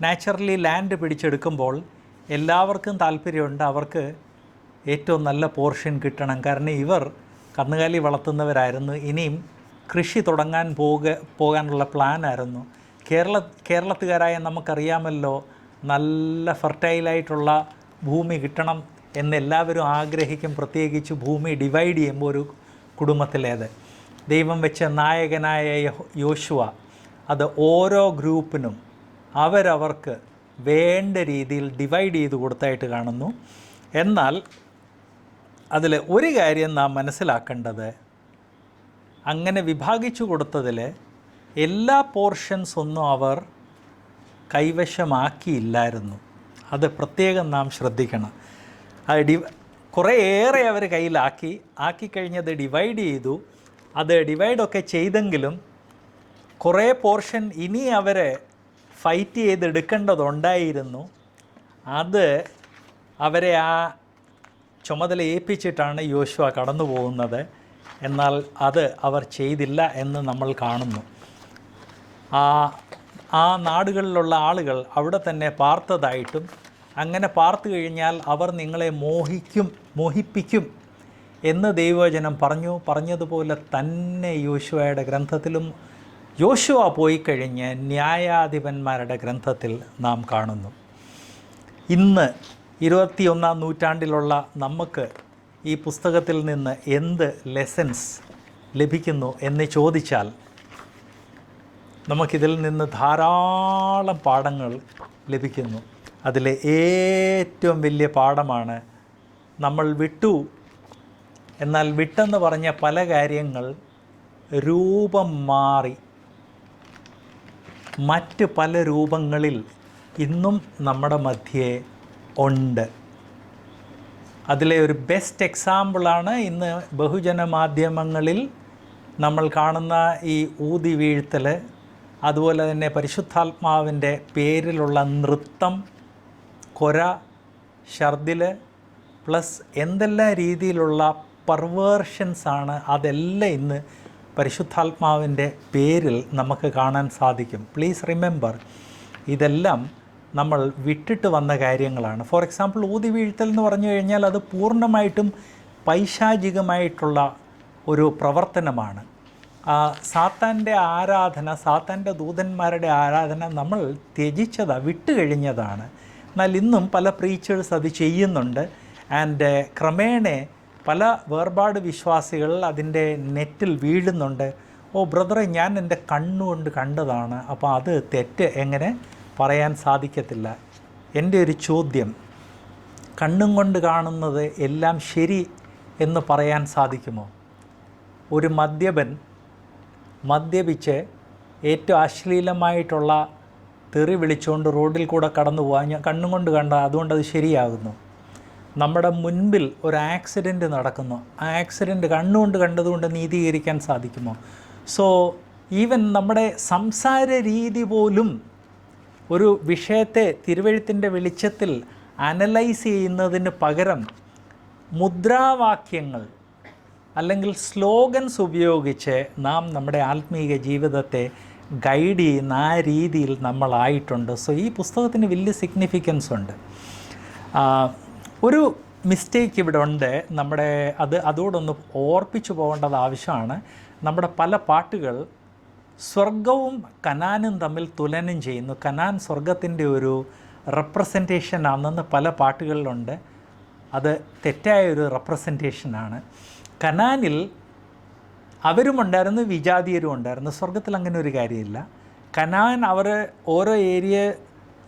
Naturally land പിടിച്ചെടുക്കുമ്പോൾ എല്ലാവർക്കും താല്പര്യമുണ്ട് അവർക്ക് ഏറ്റവും നല്ല പോർഷൻ കിട്ടണം. കാരണം ഇവർ കന്നുകാലി വളർത്തുന്നവരായിരുന്നു. ഇനിയും കൃഷി തുടങ്ങാൻ പോകാനുള്ള പ്ലാനായിരുന്നു. കേരളത്തുകാരായ നമുക്കറിയാമല്ലോ, നല്ല ഫെർട്ടൈലായിട്ടുള്ള ഭൂമി കിട്ടണം എന്നെല്ലാവരും ആഗ്രഹിക്കും. പ്രത്യേകിച്ച് ഭൂമി ഡിവൈഡ് ചെയ്യുമ്പോൾ ഒരു കുടുംബത്തിലേത് ദൈവം വെച്ച നായകനായ യോശുവ അത് ഓരോ ഗ്രൂപ്പിനും അവരവർക്ക് വേണ്ട രീതിയിൽ ഡിവൈഡ് ചെയ്ത് കൊടുത്തായിട്ട് കാണുന്നു. എന്നാൽ അതിൽ ഒരു കാര്യം നാം മനസ്സിലാക്കേണ്ടത്, അങ്ങനെ വിഭാഗിച്ചു കൊടുത്തതിൽ എല്ലാ പോർഷൻസ് ഒന്നും അവർ കൈവശമാക്കിയില്ലായിരുന്നു. അത് പ്രത്യേകം നാം ശ്രദ്ധിക്കണം. അത് കുറേയേറെ അവർ ആക്കിക്കഴിഞ്ഞത് ഡിവൈഡ് ചെയ്തു. അത് ഡിവൈഡൊക്കെ ചെയ്തെങ്കിലും കുറേ പോർഷൻ ഇനി അവർ ഫൈറ്റ് ചെയ്തെടുക്കേണ്ടതുണ്ടായിരുന്നു. അത് അവരെ ആ ചുമതല ഏൽപ്പിച്ചിട്ടാണ് യോശുവ കടന്നു പോകുന്നത്. എന്നാൽ അത് അവർ ചെയ്തില്ല എന്ന് നമ്മൾ കാണുന്നു. ആ നാടുകളിലുള്ള ആളുകൾ അവിടെ തന്നെ പാർത്തതായിട്ടും, അങ്ങനെ പാർത്തു കഴിഞ്ഞാൽ അവർ നിങ്ങളെ മോഹിപ്പിക്കും എന്ന് ദൈവവചനം പറഞ്ഞതുപോലെ തന്നെ യോശുവയുടെ ഗ്രന്ഥത്തിലും യോശുവ പോയി കഴിഞ്ഞ് ന്യായാധിപന്മാരുടെ ഗ്രന്ഥത്തിൽ നാം കാണുന്നു. ഇന്ന് 21-ാം നൂറ്റാണ്ടിലുള്ള നമുക്ക് ഈ പുസ്തകത്തിൽ നിന്ന് എന്ത് ലെസൺസ് ലഭിക്കുന്നു എന്ന് ചോദിച്ചാൽ, നമുക്കിതിൽ നിന്ന് ധാരാളം പാഠങ്ങൾ ലഭിക്കുന്നു. അതിലെ ഏറ്റവും വലിയ പാഠമാണ് നമ്മൾ എന്നാൽ വിട്ടെന്ന് പറഞ്ഞ പല കാര്യങ്ങൾ രൂപം മാറി മറ്റ് പല രൂപങ്ങളിൽ ഇന്നും നമ്മുടെ മധ്യേ ഉണ്ട്. അതിലെ ഒരു ബെസ്റ്റ് എക്സാമ്പിളാണ് ഇന്ന് ബഹുജന മാധ്യമങ്ങളിൽ നമ്മൾ കാണുന്ന ഈ ഊതി വീഴ്ത്തൽ, അതുപോലെ തന്നെ പരിശുദ്ധാത്മാവിൻ്റെ പേരിലുള്ള നൃത്തം, കൊര, ഛർദിൽ, പ്ലസ് എന്തെല്ലാം രീതിയിലുള്ള പെർവേർഷൻസാണ്. അതെല്ലാം ഇന്ന് പരിശുദ്ധാത്മാവിൻ്റെ പേരിൽ നമുക്ക് കാണാൻ സാധിക്കും. പ്ലീസ് റിമെമ്പർ, ഇതെല്ലാം നമ്മൾ വിട്ടിട്ട് വന്ന കാര്യങ്ങളാണ്. ഫോർ എക്സാമ്പിൾ, ഊതി വീഴ്ത്തൽ എന്ന് പറഞ്ഞു കഴിഞ്ഞാൽ അത് പൂർണ്ണമായിട്ടും പൈശാചികമായിട്ടുള്ള ഒരു പ്രവർത്തനമാണ്. സാത്താൻ്റെ ആരാധന, സാത്താൻ്റെ ദൂതന്മാരുടെ ആരാധന നമ്മൾ വിട്ടുകഴിഞ്ഞതാണ്. എന്നാൽ ഇന്നും പല പ്രീച്ചേഴ്സ് അത് ചെയ്യുന്നുണ്ട്. ആൻഡ് ക്രമേണ പല വേർപാട് വിശ്വാസികൾ അതിൻ്റെ നെറ്റിൽ വീഴുന്നുണ്ട്. ഓ ബ്രദറെ, ഞാൻ എൻ്റെ കണ്ണുകൊണ്ട് കണ്ടതാണ്, അപ്പോൾ അത് തെറ്റ് എങ്ങനെ പറയാൻ സാധിക്കത്തില്ല. എൻ്റെ ഒരു ചോദ്യം, കണ്ണും കൊണ്ട് കാണുന്നത് എല്ലാം ശരി എന്ന് പറയാൻ സാധിക്കുമോ? ഒരു മദ്യപൻ മദ്യപിച്ച് ഏറ്റവും അശ്ലീലമായിട്ടുള്ള തെറി വിളിച്ചുകൊണ്ട് റോഡിൽ കൂടെ കടന്നു പോകാൻ ഞാൻ കണ്ണും കൊണ്ട് കണ്ട അതുകൊണ്ടത് ശരിയാകുന്നു? നമ്മുടെ മുൻപിൽ ഒരു ആക്സിഡൻറ്റ് നടക്കുന്നു, ആ ആക്സിഡൻറ്റ് കണ്ണുകൊണ്ട് കണ്ടതുകൊണ്ട് നീതീകരിക്കാൻ സാധിക്കുമോ? സോ ഈവൻ നമ്മുടെ സംസാര രീതി പോലും ഒരു വിഷയത്തെ തിരുവെഴുത്തിൻ്റെ വെളിച്ചത്തിൽ അനലൈസ് ചെയ്യുന്നതിന് പകരം മുദ്രാവാക്യങ്ങൾ അല്ലെങ്കിൽ സ്ലോഗൻസ് ഉപയോഗിച്ച് നാം നമ്മുടെ ആത്മീയ ജീവിതത്തെ ഗൈഡ് ചെയ്യുന്ന ആ രീതിയിൽ നമ്മളായിട്ടുണ്ട്. സോ ഈ പുസ്തകത്തിന് വലിയ സിഗ്നിഫിക്കൻസ് ഉണ്ട്. ഒരു മിസ്റ്റേക്ക് ഇവിടെ ഉണ്ട്. അതോടൊന്ന് ഓർപ്പിച്ചു പോകേണ്ടത് ആവശ്യമാണ്. നമ്മുടെ പല പാട്ടുകൾ സ്വർഗവും കനാനും തമ്മിൽ തുലനം ചെയ്യുന്നു. കനാൻ സ്വർഗത്തിൻ്റെ ഒരു റെപ്രസെൻറ്റേഷൻ ആണെന്ന് പല പാട്ടുകളിലുണ്ട്. അത് തെറ്റായൊരു റെപ്രസെൻറ്റേഷനാണ്. കനാനിൽ അവരുമുണ്ടായിരുന്നു, വിജാതീയരും ഉണ്ടായിരുന്നു. സ്വർഗത്തിൽ അങ്ങനെ ഒരു കാര്യമില്ല. കനാൻ അവർ ഓരോ ഏരിയ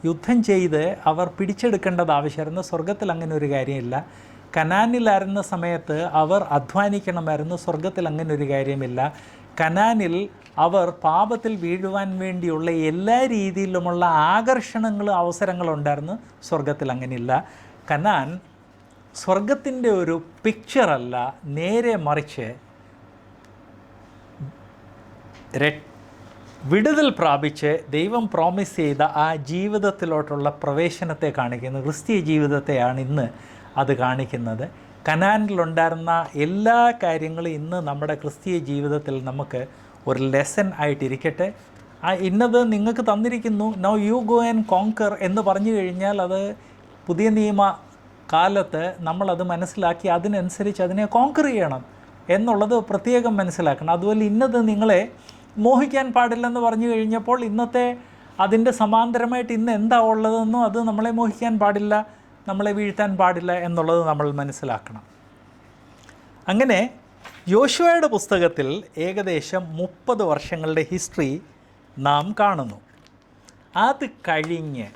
യുദ്ധം ചെയ്ത് അവർ പിടിച്ചെടുക്കേണ്ടത് ആവശ്യമായിരുന്നു. സ്വർഗത്തിൽ അങ്ങനെ ഒരു കാര്യമില്ല. കനാനിലായിരുന്ന സമയത്ത് അവർ അധ്വാനിക്കണമായിരുന്നു. സ്വർഗത്തിൽ അങ്ങനെ ഒരു കാര്യമില്ല. കനാനിൽ അവർ പാപത്തിൽ വീഴുവാൻ വേണ്ടിയുള്ള എല്ലാ രീതിയിലുമുള്ള ആകർഷണങ്ങളും അവസരങ്ങളും ഉണ്ടായിരുന്നു. സ്വർഗത്തിൽ അങ്ങനെയില്ല. കനാൻ സ്വർഗത്തിൻ്റെ ഒരു പിക്ചറല്ല, നേരെ മറിച്ച് വിടുതൽ പ്രാപിച്ച് ദൈവം പ്രോമിസ് ചെയ്ത ആ ജീവിതത്തിലോട്ടുള്ള പ്രവേശനത്തെ കാണിക്കുന്നു. ക്രിസ്തീയ ജീവിതത്തെയാണ് ഇന്ന് അത് കാണിക്കുന്നത്. കനാനിലുണ്ടായിരുന്ന എല്ലാ കാര്യങ്ങളും ഇന്ന് നമ്മുടെ ക്രിസ്തീയ ജീവിതത്തിൽ നമുക്ക് ഒരു ലെസൺ ആയിട്ടിരിക്കട്ടെ. ഇന്നത് നിങ്ങൾക്ക് തന്നിരിക്കുന്നു, now you go and conquer എന്ന് പറഞ്ഞു കഴിഞ്ഞാൽ അത് പുതിയ നിയമ കാലത്ത് നമ്മളത് മനസ്സിലാക്കി അതിനനുസരിച്ച് അതിനെ കോങ്കർ ചെയ്യണം എന്നുള്ളത് പ്രത്യേകം മനസ്സിലാക്കണം. അതുപോലെ ഇന്നത് നിങ്ങളെ മോഹിക്കാൻ പാടില്ലെന്ന് പറഞ്ഞു കഴിഞ്ഞപ്പോൾ ഇന്നത്തെ അതിൻ്റെ സമാന്തരമായിട്ട് ഇന്ന് എന്താ ഉള്ളതെന്നോ അത് നമ്മളെ മോഹിക്കാൻ പാടില്ല, നമ്മളെ വീഴ്ത്താൻ പാടില്ല എന്നുള്ളത് നമ്മൾ മനസ്സിലാക്കണം. അങ്ങനെ യോശുവയുടെ പുസ്തകത്തിൽ ഏകദേശം 30 വർഷങ്ങളുടെ ഹിസ്റ്ററി നാം കാണുന്നു. അത് കഴിഞ്ഞ്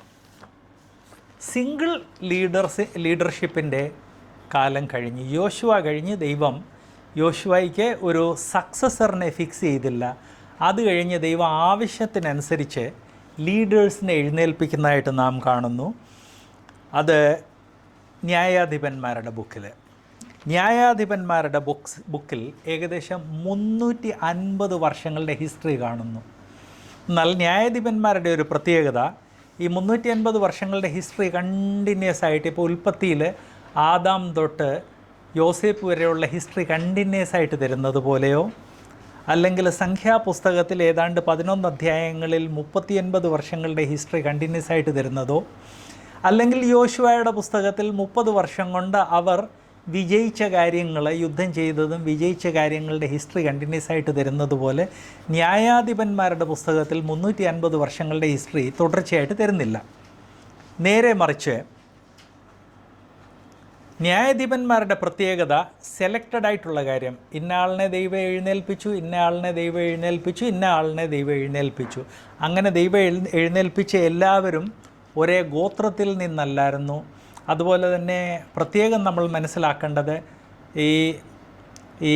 സിംഗിൾ ലീഡർഷിപ്പിൻ്റെ കാലം കഴിഞ്ഞ് യോശുവ കഴിഞ്ഞ് ദൈവം യോശുവയ്ക്ക് ഒരു സക്സസറിനെ ഫിക്സ് ചെയ്തില്ല. അത് കഴിഞ്ഞ് ദൈവം ആവശ്യത്തിനനുസരിച്ച് ലീഡേഴ്സിനെ എഴുന്നേൽപ്പിക്കുന്നതായിട്ട് നാം കാണുന്നു. അത് ന്യായാധിപന്മാരുടെ ബുക്കിൽ ഏകദേശം 350 വർഷങ്ങളുടെ ഹിസ്റ്ററി കാണുന്നു. എന്നാൽ ന്യായാധിപന്മാരുടെ ഒരു പ്രത്യേകത, ഈ 350 വർഷങ്ങളുടെ ഹിസ്റ്ററി കണ്ടിന്യൂസ് ആയിട്ട്, ഇപ്പോൾ ഉൽപ്പത്തിയിൽ ആദാം തൊട്ട് യോസേപ്പ് വരെയുള്ള ഹിസ്റ്ററി കണ്ടിന്യൂസ് ആയിട്ട് തരുന്നത് പോലെയോ, അല്ലെങ്കിൽ സംഖ്യാപുസ്തകത്തിൽ ഏതാണ്ട് 11 അധ്യായങ്ങളിൽ 39 വർഷങ്ങളുടെ ഹിസ്റ്ററി കണ്ടിന്യൂസ് ആയിട്ട് തരുന്നതോ, അല്ലെങ്കിൽ യോശുവയുടെ പുസ്തകത്തിൽ 30 വർഷം കൊണ്ട് അവർ വിജയിച്ച കാര്യങ്ങൾ, യുദ്ധം ചെയ്തതും വിജയിച്ച കാര്യങ്ങളുടെ ഹിസ്റ്ററി കണ്ടിന്യൂസ് ആയിട്ട് തരുന്നത് പോലെ ന്യായാധിപന്മാരുടെ പുസ്തകത്തിൽ 350 വർഷങ്ങളുടെ ഹിസ്റ്ററി തുടർച്ചയായിട്ട് തരുന്നില്ല. നേരെ മറിച്ച് ന്യായാധിപന്മാരുടെ പ്രത്യേകത സെലക്റ്റഡ് ആയിട്ടുള്ള കാര്യം, ഇന്ന ആളിനെ ദൈവം എഴുന്നേൽപ്പിച്ചു, ഇന്ന ആളിനെ ദൈവം എഴുന്നേൽപ്പിച്ചു, ഇന്ന ആളിനെ ദൈവം എഴുന്നേൽപ്പിച്ചു. അങ്ങനെ ദൈവം എഴുന്നേൽപ്പിച്ച എല്ലാവരും ഒരേ ഗോത്രത്തിൽ നിന്നല്ലായിരുന്നു. അതുപോലെ തന്നെ പ്രത്യേകം നമ്മൾ മനസ്സിലാക്കേണ്ടത് ഈ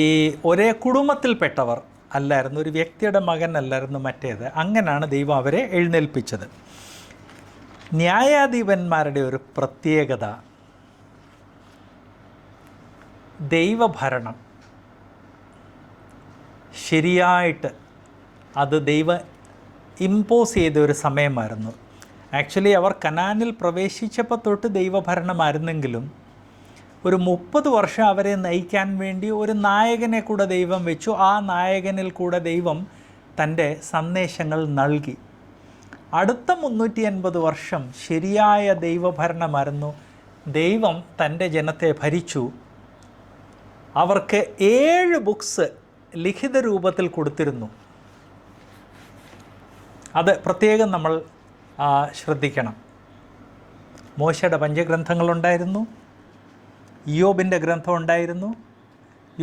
ഒരേ കുടുംബത്തിൽപ്പെട്ടവർ അല്ലായിരുന്നു, ഒരു വ്യക്തിയുടെ മകൻ അല്ലായിരുന്നു മറ്റേത്. അങ്ങനെയാണ് ദൈവം അവരെ എഴുന്നേൽപ്പിച്ചത്. ന്യായാധിപന്മാരുടെ ഒരു പ്രത്യേകത, ദൈവഭരണം ശരിയായിട്ട് അത് ദൈവം ഇമ്പോസ് ചെയ്ത ഒരു സമയമായിരുന്നു. ആക്ച്വലി അവർ കനാനിൽ പ്രവേശിച്ചപ്പോൾ തൊട്ട് ദൈവഭരണമായിരുന്നെങ്കിലും ഒരു 30 വർഷം അവരെ നയിക്കാൻ വേണ്ടി ഒരു നായകനെ കൂടെ ദൈവം വെച്ചു. ആ നായകനിൽ കൂടെ ദൈവം തൻ്റെ സന്ദേശങ്ങൾ നൽകി. അടുത്ത 350 വർഷം ശരിയായ ദൈവഭരണമായിരുന്നു. ദൈവം തൻ്റെ ജനത്തെ ഭരിച്ചു. അവർക്ക് 7 ബുക്സ് ലിഖിത രൂപത്തിൽ കൊടുത്തിരുന്നു. അത് പ്രത്യേകം നമ്മൾ ശ്രദ്ധിക്കണം. മോശയുടെ പഞ്ചഗ്രന്ഥങ്ങളുണ്ടായിരുന്നു, യോബിൻ്റെ ഗ്രന്ഥം ഉണ്ടായിരുന്നു,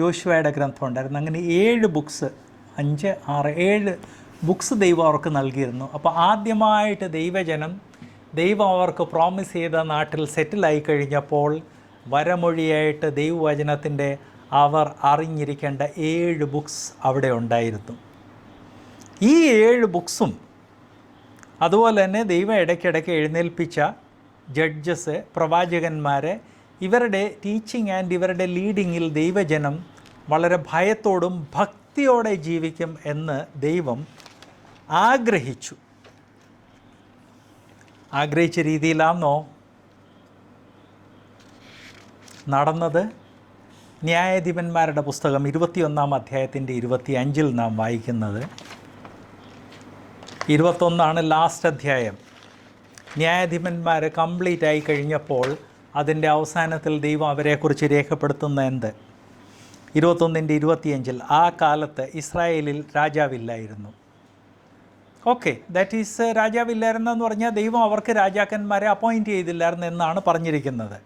യോശുവയുടെ ഗ്രന്ഥം ഉണ്ടായിരുന്നു. അങ്ങനെ 7 ബുക്സ്, 5, 6, 7 ബുക്സ് ദൈവം അവർക്ക് നൽകിയിരുന്നു. അപ്പോൾ ആദ്യമായിട്ട് ദൈവം അവർക്ക് പ്രോമിസ് ചെയ്ത നാട്ടിൽ സെറ്റിലായി കഴിഞ്ഞപ്പോൾ വരമൊഴിയായിട്ട് ദൈവവചനത്തിൻ്റെ അവർ അറിഞ്ഞിരിക്കേണ്ട 7 ബുക്സ് അവിടെ ഉണ്ടായിരുന്നു. ഈ 7 ബുക്സും അതുപോലെ തന്നെ ദൈവം ഇടയ്ക്കിടയ്ക്ക് എഴുന്നേൽപ്പിച്ച ജഡ്ജസ്, പ്രവാചകന്മാരെ, ഇവരുടെ ടീച്ചിങ് ആൻഡ് ഇവരുടെ ലീഡിങ്ങിൽ ദൈവജനം വളരെ ഭയത്തോടും ഭക്തിയോടെ ജീവിക്കും എന്ന് ദൈവം ആഗ്രഹിച്ച രീതിയിലാണോ നടന്നത്? ന്യായാധിപന്മാരുടെ പുസ്തകം 21-ാം അധ്യായത്തിൻ്റെ 25-ൽ നാം വായിക്കുന്നത്, 21 ലാസ്റ്റ് അധ്യായം. ന്യായാധിപന്മാർ കംപ്ലീറ്റ് ആയി കഴിഞ്ഞപ്പോൾ അതിൻ്റെ അവസാനത്തിൽ ദൈവം അവരെക്കുറിച്ച് രേഖപ്പെടുത്തുന്ന എന്ത്? 21-25 ആ കാലത്ത് ഇസ്രായേലിൽ രാജാവില്ലായിരുന്നു. ഓക്കെ, ദാറ്റ് ഈസ് രാജാവില്ലായിരുന്നെന്ന് പറഞ്ഞാൽ ദൈവം അവർക്ക് രാജാക്കന്മാരെ അപ്പോയിൻറ്റ് ചെയ്തില്ലായിരുന്നു എന്നാണ് പറഞ്ഞിരിക്കുന്നത്.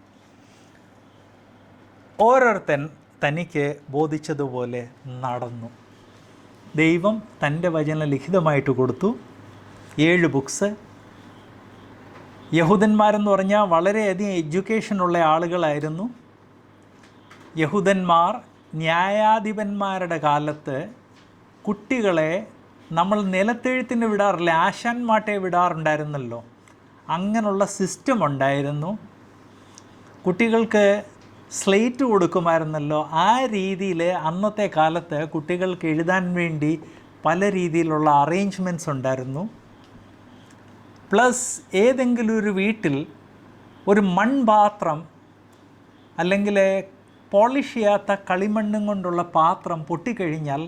ഓരോരുത്തൻ തനിക്ക് ബോധിച്ചതുപോലെ നടന്നു. ദൈവം തൻ്റെ വചനം ലിഖിതമായിട്ട് കൊടുത്തു. 7 ബുക്സ്. യഹൂദന്മാരെന്ന് പറഞ്ഞാൽ വളരെയധികം എഡ്യൂക്കേഷനുള്ള ആളുകളായിരുന്നു. യഹൂദന്മാർ ന്യായാധിപന്മാരുടെ കാലത്ത് കുട്ടികളെ നമ്മൾ നിലത്തെഴുത്തിന് വിടാറില്ല, ആശാന്മാട്ടെ വിടാറുണ്ടായിരുന്നല്ലോ. അങ്ങനെയുള്ള സിസ്റ്റം ഉണ്ടായിരുന്നു. കുട്ടികൾക്ക് സ്ലേറ്റ് കൊടുക്കുമായിരുന്നല്ലോ. ആ രീതിയിൽ അന്നത്തെ കാലത്ത് കുട്ടികൾക്ക് എഴുതാൻ വേണ്ടി പല രീതിയിലുള്ള അറേഞ്ച്മെൻറ്റ്സ് ഉണ്ടായിരുന്നു. പ്ലസ് ഏതെങ്കിലും ഒരു വീട്ടിൽ ഒരു മൺപാത്രം അല്ലെങ്കിൽ പോളിഷ് ചെയ്യാത്ത കളിമണ്ണും കൊണ്ടുള്ള പാത്രം പൊട്ടിക്കഴിഞ്ഞാൽ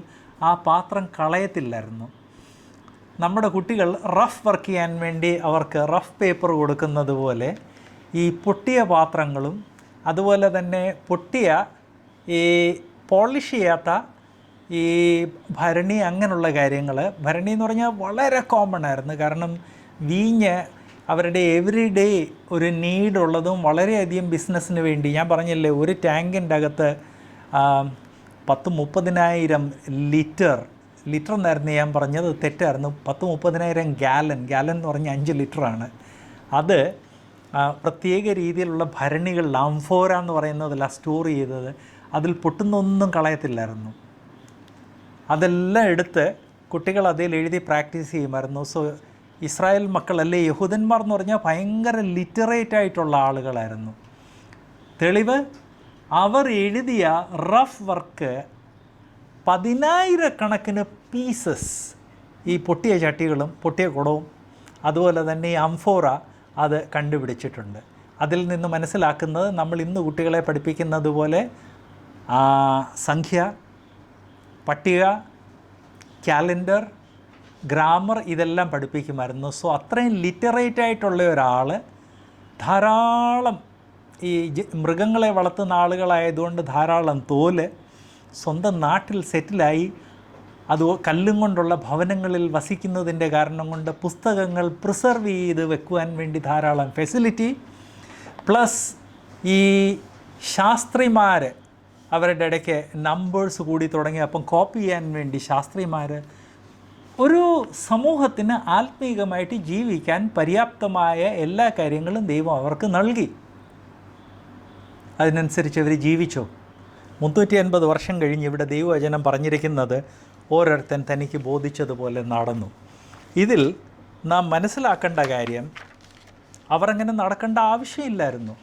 ആ പാത്രം കളയത്തില്ലായിരുന്നു. നമ്മുടെ കുട്ടികൾ റഫ് വർക്ക് ചെയ്യാൻ വേണ്ടി അവർക്ക് റഫ് പേപ്പർ കൊടുക്കുന്നത് പോലെ ഈ പൊട്ടിയ പാത്രങ്ങളും അതുപോലെ തന്നെ പൊട്ടിയ ഈ പോളിഷ് ചെയ്യാത്ത ഈ ഭരണി അങ്ങനെയുള്ള കാര്യങ്ങൾ, ഭരണി എന്ന് പറഞ്ഞാൽ വളരെ കോമൺ ആയിരുന്നു. കാരണം വീഞ്ഞ് അവരുടെ എവറി ഡേ ഒരു നീഡുള്ളതും വളരെയധികം ബിസിനസ്സിന് വേണ്ടി, ഞാൻ പറഞ്ഞില്ലേ ഒരു ടാങ്കിൻ്റെ അകത്ത് 10-30,000 ലിറ്റർ എന്നായിരുന്നു ഞാൻ പറഞ്ഞത്, തെറ്റായിരുന്നു. 10-30,000 ഗാലൻ എന്ന് പറഞ്ഞാൽ 5 ലിറ്ററാണ്. അത് പ്രത്യേക രീതിയിലുള്ള ഭരണികൾ, ആംഫോര എന്ന് പറയുന്നതിലാണ് സ്റ്റോർ ചെയ്തത്. അതിൽ പൊട്ടുന്നൊന്നും കളയത്തില്ലായിരുന്നു. അതെല്ലാം എടുത്ത് കുട്ടികൾ അതിൽ എഴുതി പ്രാക്ടീസ് ചെയ്യുമായിരുന്നു. സോ ഇസ്രായേൽ മക്കളല്ലേ, യഹൂദന്മാർ എന്ന് പറഞ്ഞാൽ ഭയങ്കര ലിറ്ററേറ്റ് ആയിട്ടുള്ള ആളുകളായിരുന്നു. തെളിവ്, അവർ എഴുതിയ റഫ് വർക്ക് 10,000 പീസസ്, ഈ പൊട്ടിയ ചട്ടികളും പൊട്ടിയ കുടവും അതുപോലെ തന്നെ ഈ അംഫോറ അത് കണ്ടുപിടിച്ചിട്ടുണ്ട്. അതിൽ നിന്ന് മനസ്സിലാക്കുന്നത് നമ്മൾ ഇന്ന് കുട്ടികളെ പഠിപ്പിക്കുന്നത് പോലെ സംഖ്യ, പട്ടിക, കാലണ്ടർ, ഗ്രാമർ ഇതെല്ലാം പഠിപ്പിക്കുമായിരുന്നു. സോ അത്രയും ലിറ്ററേറ്റ് ആയിട്ടുള്ള ഒരാൾ, ധാരാളം ഈ മൃഗങ്ങളെ വളർത്തുന്ന ആളുകളായതുകൊണ്ട് ധാരാളം തോല്, സ്വന്തം നാട്ടിൽ സെറ്റിലായി, അത് കല്ലും കൊണ്ടുള്ള ഭവനങ്ങളിൽ വസിക്കുന്നതിൻ്റെ കാരണം കൊണ്ട് പുസ്തകങ്ങൾ പ്രിസർവ് ചെയ്ത് വെക്കുവാൻ വേണ്ടി ധാരാളം ഫെസിലിറ്റി, പ്ലസ് ഈ ശാസ്ത്രിമാർ അവരുടെ ഇടയ്ക്ക് നമ്പേഴ്സ് കൂടി തുടങ്ങി. അപ്പം കോപ്പി ചെയ്യാൻ വേണ്ടി ശാസ്ത്രിമാർ, ഒരു സമൂഹത്തിന് ആത്മീകമായിട്ട് ജീവിക്കാൻ പര്യാപ്തമായ എല്ലാ കാര്യങ്ങളും ദൈവം അവർക്ക് നൽകി. അതിനനുസരിച്ച് അവർ ജീവിച്ചു. 350 വർഷം കഴിഞ്ഞ് ഇവിടെ ദൈവവചനം പറഞ്ഞിരിക്കുന്നത് ഓരോരുത്തൻ തനിക്ക് ബോധിച്ചതുപോലെ നടന്നു. ഇതിൽ നാം മനസ്സിലാക്കേണ്ട കാര്യം, അവരങ്ങനെ നടക്കേണ്ട ആവശ്യമില്ലായിരുന്നു.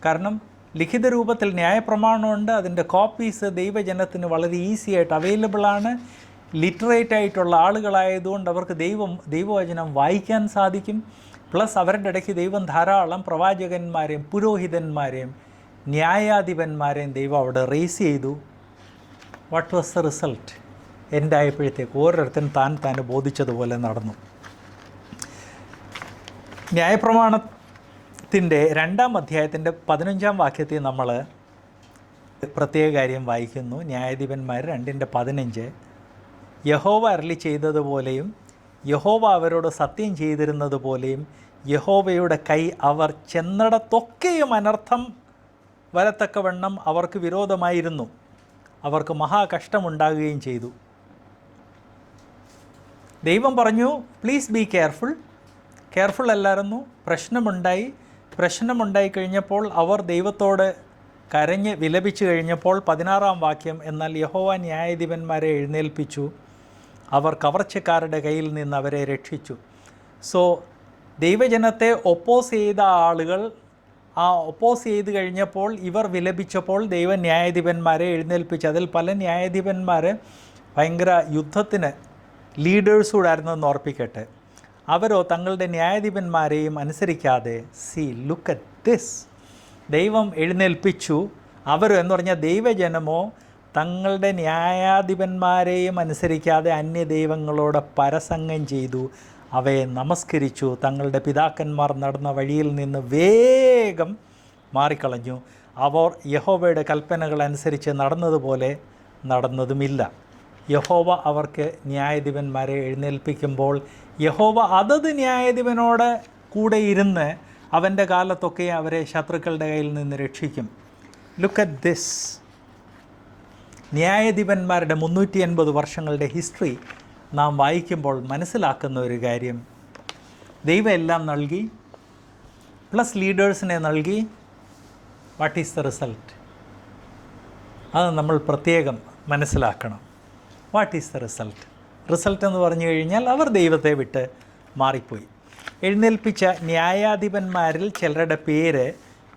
കാരണം ലിഖിത രൂപത്തിൽ ന്യായപ്രമാണമുണ്ട്, അതിൻ്റെ കോപ്പീസ് ദൈവജനത്തിന് വളരെ ഈസി ആയിട്ട് അവൈലബിളാണ്. ലിറ്ററേറ്റ് ആയിട്ടുള്ള ആളുകളായതുകൊണ്ട് അവർക്ക് ദൈവവചനം വായിക്കാൻ സാധിക്കും. പ്ലസ് അവരുടെ ഇടയ്ക്ക് ദൈവം ധാരാളം പ്രവാചകന്മാരെയും പുരോഹിതന്മാരെയും ന്യായാധിപന്മാരെയും ദൈവം അവിടെ റേസ് ചെയ്തു. What was the result? എൻ്റെ ആയപ്പോഴത്തേക്ക് ഓരോരുത്തരും താൻ ബോധിച്ചതുപോലെ നടന്നു. ന്യായപ്രമാണത്തിൻ്റെ 2-ാം അധ്യായത്തിൻ്റെ 15-ാം വാക്യത്തിൽ നമ്മൾ പ്രത്യേക കാര്യം വായിക്കുന്നു. ന്യായാധിപന്മാർ 2:15, യഹോവ അരുളി ചെയ്തതുപോലെയും യഹോവ അവരോട് സത്യം ചെയ്തിരുന്നത് പോലെയും യഹോവയുടെ കൈ അവർ ചെന്നിടത്തൊക്കെയും അനർത്ഥം വരത്തക്കവണ്ണം അവർക്ക് വിരോധമായിരുന്നു. അവർക്ക് മഹാകഷ്ടമുണ്ടാകുകയും ചെയ്തു. ദൈവം പറഞ്ഞു, പ്ലീസ് ബി കെയർഫുൾ അല്ലായിരുന്നു. പ്രശ്നമുണ്ടായി കഴിഞ്ഞപ്പോൾ അവർ ദൈവത്തോട് കരഞ്ഞ് വിലപിച്ചു കഴിഞ്ഞപ്പോൾ 16-ാം വാക്യം, എന്നാൽ യഹോവ ന്യായാധിപന്മാരെ എഴുന്നേൽപ്പിച്ചു, അവർ കവർച്ചക്കാരുടെ കയ്യിൽ നിന്ന് അവരെ രക്ഷിച്ചു. സോ ദൈവജനത്തെ ഒപ്പോസ് ചെയ്ത ആളുകൾ ഒപ്പോസ് ചെയ്ത് കഴിഞ്ഞപ്പോൾ ഇവർ വിലപിച്ചപ്പോൾ ദൈവ ന്യായാധിപന്മാരെ എഴുന്നേൽപ്പിച്ചു. അതിൽ പല ന്യായാധിപന്മാർ ഭയങ്കര യുദ്ധത്തിന് ലീഡേഴ്സൂടായിരുന്നെന്ന് ഓർപ്പിക്കട്ടെ. അവരോ തങ്ങളുടെ ന്യായാധിപന്മാരെയും അനുസരിക്കാതെ, ലുക്ക് അറ്റ് ദിസ്, ദൈവം എഴുന്നേൽപ്പിച്ചു. അവരോ എന്ന് പറഞ്ഞാൽ ദൈവജനമോ തങ്ങളുടെ ന്യായാധിപന്മാരെയും അനുസരിക്കാതെ അന്യദൈവങ്ങളോട് പരസംഗം ചെയ്തു, അവയെ നമസ്കരിച്ചു, തങ്ങളുടെ പിതാക്കന്മാർ നടന്ന വഴിയിൽ നിന്ന് വേഗം മാറിക്കളഞ്ഞു. അവർ യഹോവയുടെ കൽപ്പനകൾ അനുസരിച്ച് നടന്നതുപോലെ നടന്നതുമില്ല. യഹോവ അവർക്ക് ന്യായാധിപന്മാരെ എഴുന്നേൽപ്പിക്കുമ്പോൾ യഹോവ അതത് ന്യായാധിപനോട് കൂടെ ഇരുന്ന് അവൻ്റെ കാലത്തൊക്കെ അവരെ ശത്രുക്കളുടെ കയ്യിൽ നിന്ന് രക്ഷിക്കും. Look at this. ന്യായാധിപന്മാരുടെ 380 വർഷങ്ങളുടെ ഹിസ്റ്ററി നാം വായിക്കുമ്പോൾ മനസ്സിലാക്കുന്ന ഒരു കാര്യം, ദൈവം എല്ലാം നൽകി, പ്ലസ് ലീഡേഴ്സിനെ നൽകി. What is the result? അത് നമ്മൾ പ്രത്യേകം മനസ്സിലാക്കണം. വാട്ട് ഈസ് ദ റിസൾട്ട് എന്ന് പറഞ്ഞു കഴിഞ്ഞാൽ അവർ ദൈവത്തെ വിട്ട് മാറിപ്പോയി. എഴുന്നേൽപ്പിച്ച ന്യായാധിപന്മാരിൽ ചിലരുടെ പേര്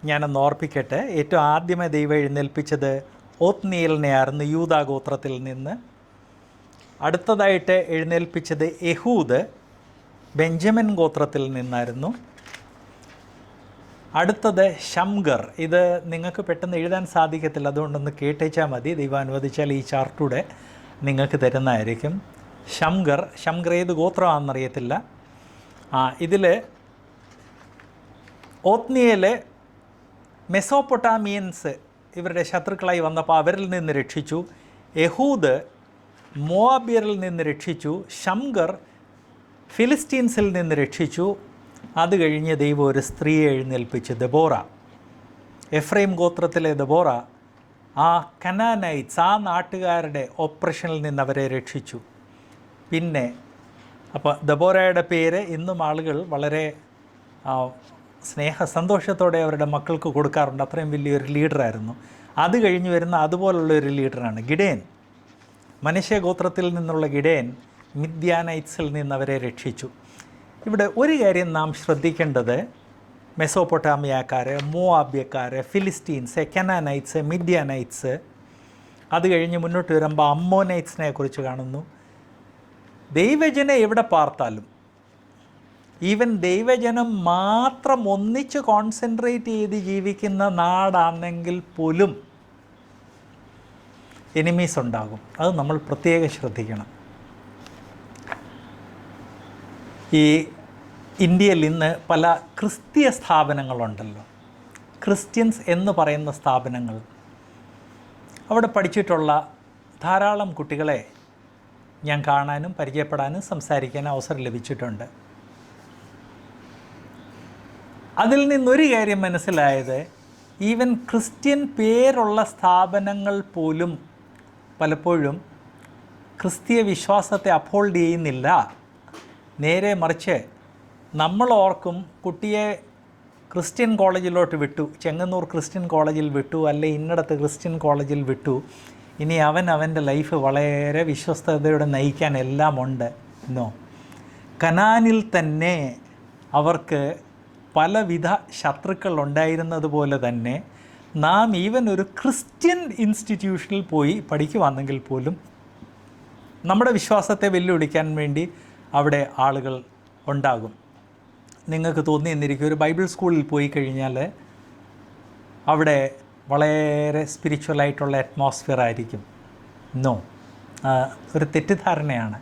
ഞാനൊന്ന് ഓർപ്പിക്കട്ടെ. ഏറ്റവും ആദ്യമേ ദൈവം എഴുന്നേൽപ്പിച്ചത് ഓത്നീയലിനെയായിരുന്നു, യൂദാ ഗോത്രത്തിൽ നിന്ന്. അടുത്തതായിട്ട് എഴുന്നേൽപ്പിച്ചത് യഹൂദ്, ബെഞ്ചമിൻ ഗോത്രത്തിൽ നിന്നായിരുന്നു. അടുത്തത് ശംഗർ. ഇത് നിങ്ങൾക്ക് പെട്ടെന്ന് എഴുതാൻ സാധിക്കത്തില്ല, അതുകൊണ്ടൊന്ന് കേട്ടേച്ചാൽ മതി. ദൈവം അനുവദിച്ചാൽ ഈ ചാർട്ടൂടെ നിങ്ങൾക്ക് തരുന്നതായിരിക്കും. ഷംഗർ ഏത് ഗോത്രമാണെന്നറിയത്തില്ല. ഇതിൽ ഓത്നിയയിലെ മെസോപ്പൊട്ടാമിയൻസ് ഇവരുടെ ശത്രുക്കളായി വന്നപ്പോൾ അവരിൽ നിന്ന് രക്ഷിച്ചു. യഹൂദ് മോവാബ്യരിൽ നിന്ന് രക്ഷിച്ചു. ഷംഗർ ഫിലിസ്റ്റീൻസിൽ നിന്ന് രക്ഷിച്ചു. അത് കഴിഞ്ഞ് ദൈവം ഒരു സ്ത്രീയെ എഴുന്നേൽപ്പിച്ചു, ദെബോറ. എഫ്രൈം ഗോത്രത്തിലെ ദെബോറ ആ കനാനൈറ്റ്സ്, ആ നാട്ടുകാരുടെ ഓപ്പറേഷനിൽ നിന്ന് അവരെ രക്ഷിച്ചു. പിന്നെ അപ്പോൾ ദെബോറയുടെ പേര് ഇന്നും ആളുകൾ വളരെ സന്തോഷത്തോടെ അവരുടെ മക്കൾക്ക് കൊടുക്കാറുണ്ട്. അത്രയും വലിയൊരു ലീഡറായിരുന്നു. അത് കഴിഞ്ഞ് വരുന്ന അതുപോലുള്ളൊരു ലീഡറാണ് ഗിഡേൻ. മനശ്ശെ ഗോത്രത്തിൽ നിന്നുള്ള ഗിഡേൻ മിദ്യാനൈറ്റ്സിൽ നിന്ന് അവരെ രക്ഷിച്ചു. ഇവിടെ ഒരു കാര്യം നാം ശ്രദ്ധിക്കേണ്ടത്, മെസോപ്പൊട്ടാമിയക്കാർ, മോവാബ്യക്കാർ, ഫിലിസ്റ്റീൻസ്, കനാനൈറ്റ്സ്, മിദ്യാനൈറ്റ്സ്, അത് കഴിഞ്ഞ് മുന്നോട്ട് വരുമ്പോൾ അമ്മോനൈറ്റ്സിനെ കുറിച്ച് കാണുന്നു. ദൈവജനം എവിടെ പാർത്താലും, ഈവൻ ദൈവജനം മാത്രം ഒന്നിച്ച് കോൺസെൻട്രേറ്റ് ചെയ്ത് ജീവിക്കുന്ന നാടാണെങ്കിൽ പോലും എനിമീസ് ഉണ്ടാകും. അത് നമ്മൾ പ്രത്യേകം ശ്രദ്ധിക്കണം. ഈ ഇന്ത്യയിൽ ഇന്ന് പല ക്രിസ്തീയ സ്ഥാപനങ്ങളുണ്ടല്ലോ, ക്രിസ്ത്യൻസ് എന്ന് പറയുന്ന സ്ഥാപനങ്ങൾ. അവിടെ പഠിച്ചിട്ടുള്ള ധാരാളം കുട്ടികളെ ഞാൻ കാണാനും പരിചയപ്പെടാനും സംസാരിക്കാനും അവസരം ലഭിച്ചിട്ടുണ്ട്. അതിൽ നിന്നൊരു കാര്യം മനസ്സിലായത്, ഈവൻ ക്രിസ്ത്യൻ പേരുള്ള സ്ഥാപനങ്ങൾ പോലും പലപ്പോഴും ക്രിസ്തീയ വിശ്വാസത്തെ അപ്ഹോൾഡ് ചെയ്യുന്നില്ല. നേരെ മറിച്ച് നമ്മൾ ഓർക്കും, കുട്ടിയെ ക്രിസ്ത്യൻ കോളേജിലോട്ട് വിട്ടു, ചെങ്ങന്നൂർ ക്രിസ്ത്യൻ കോളേജിൽ വിട്ടു, അല്ലെ ഇന്നടത്ത് ക്രിസ്ത്യൻ കോളേജിൽ വിട്ടു, ഇനി അവൻ്റെ ലൈഫ് വളരെ വിശ്വസ്തയോടെ നയിക്കാൻ എല്ലാം ഉണ്ട്. നോ, കനാനിൽ തന്നെ അവർക്ക് പലവിധ ശത്രുക്കൾ ഉണ്ടായിരുന്നത് പോലെ തന്നെ നാം ഈവൻ ഒരു ക്രിസ്ത്യൻ ഇൻസ്റ്റിറ്റ്യൂഷനിൽ പോയി പഠിക്കുവാണെങ്കിൽ പോലും നമ്മുടെ വിശ്വാസത്തെ വെല്ലുവിളിക്കാൻ വേണ്ടി അവിടെ ആളുകൾ ഉണ്ടാകും. നിങ്ങൾക്ക് തോന്നിയെന്നിരിക്കും, ഒരു ബൈബിൾ സ്കൂളിൽ പോയി കഴിഞ്ഞാൽ അവിടെ വളരെ സ്പിരിച്വലായിട്ടുള്ള അറ്റ്മോസ്ഫിയർ ആയിരിക്കും. നോ, ഒരു തെറ്റിദ്ധാരണയാണ്.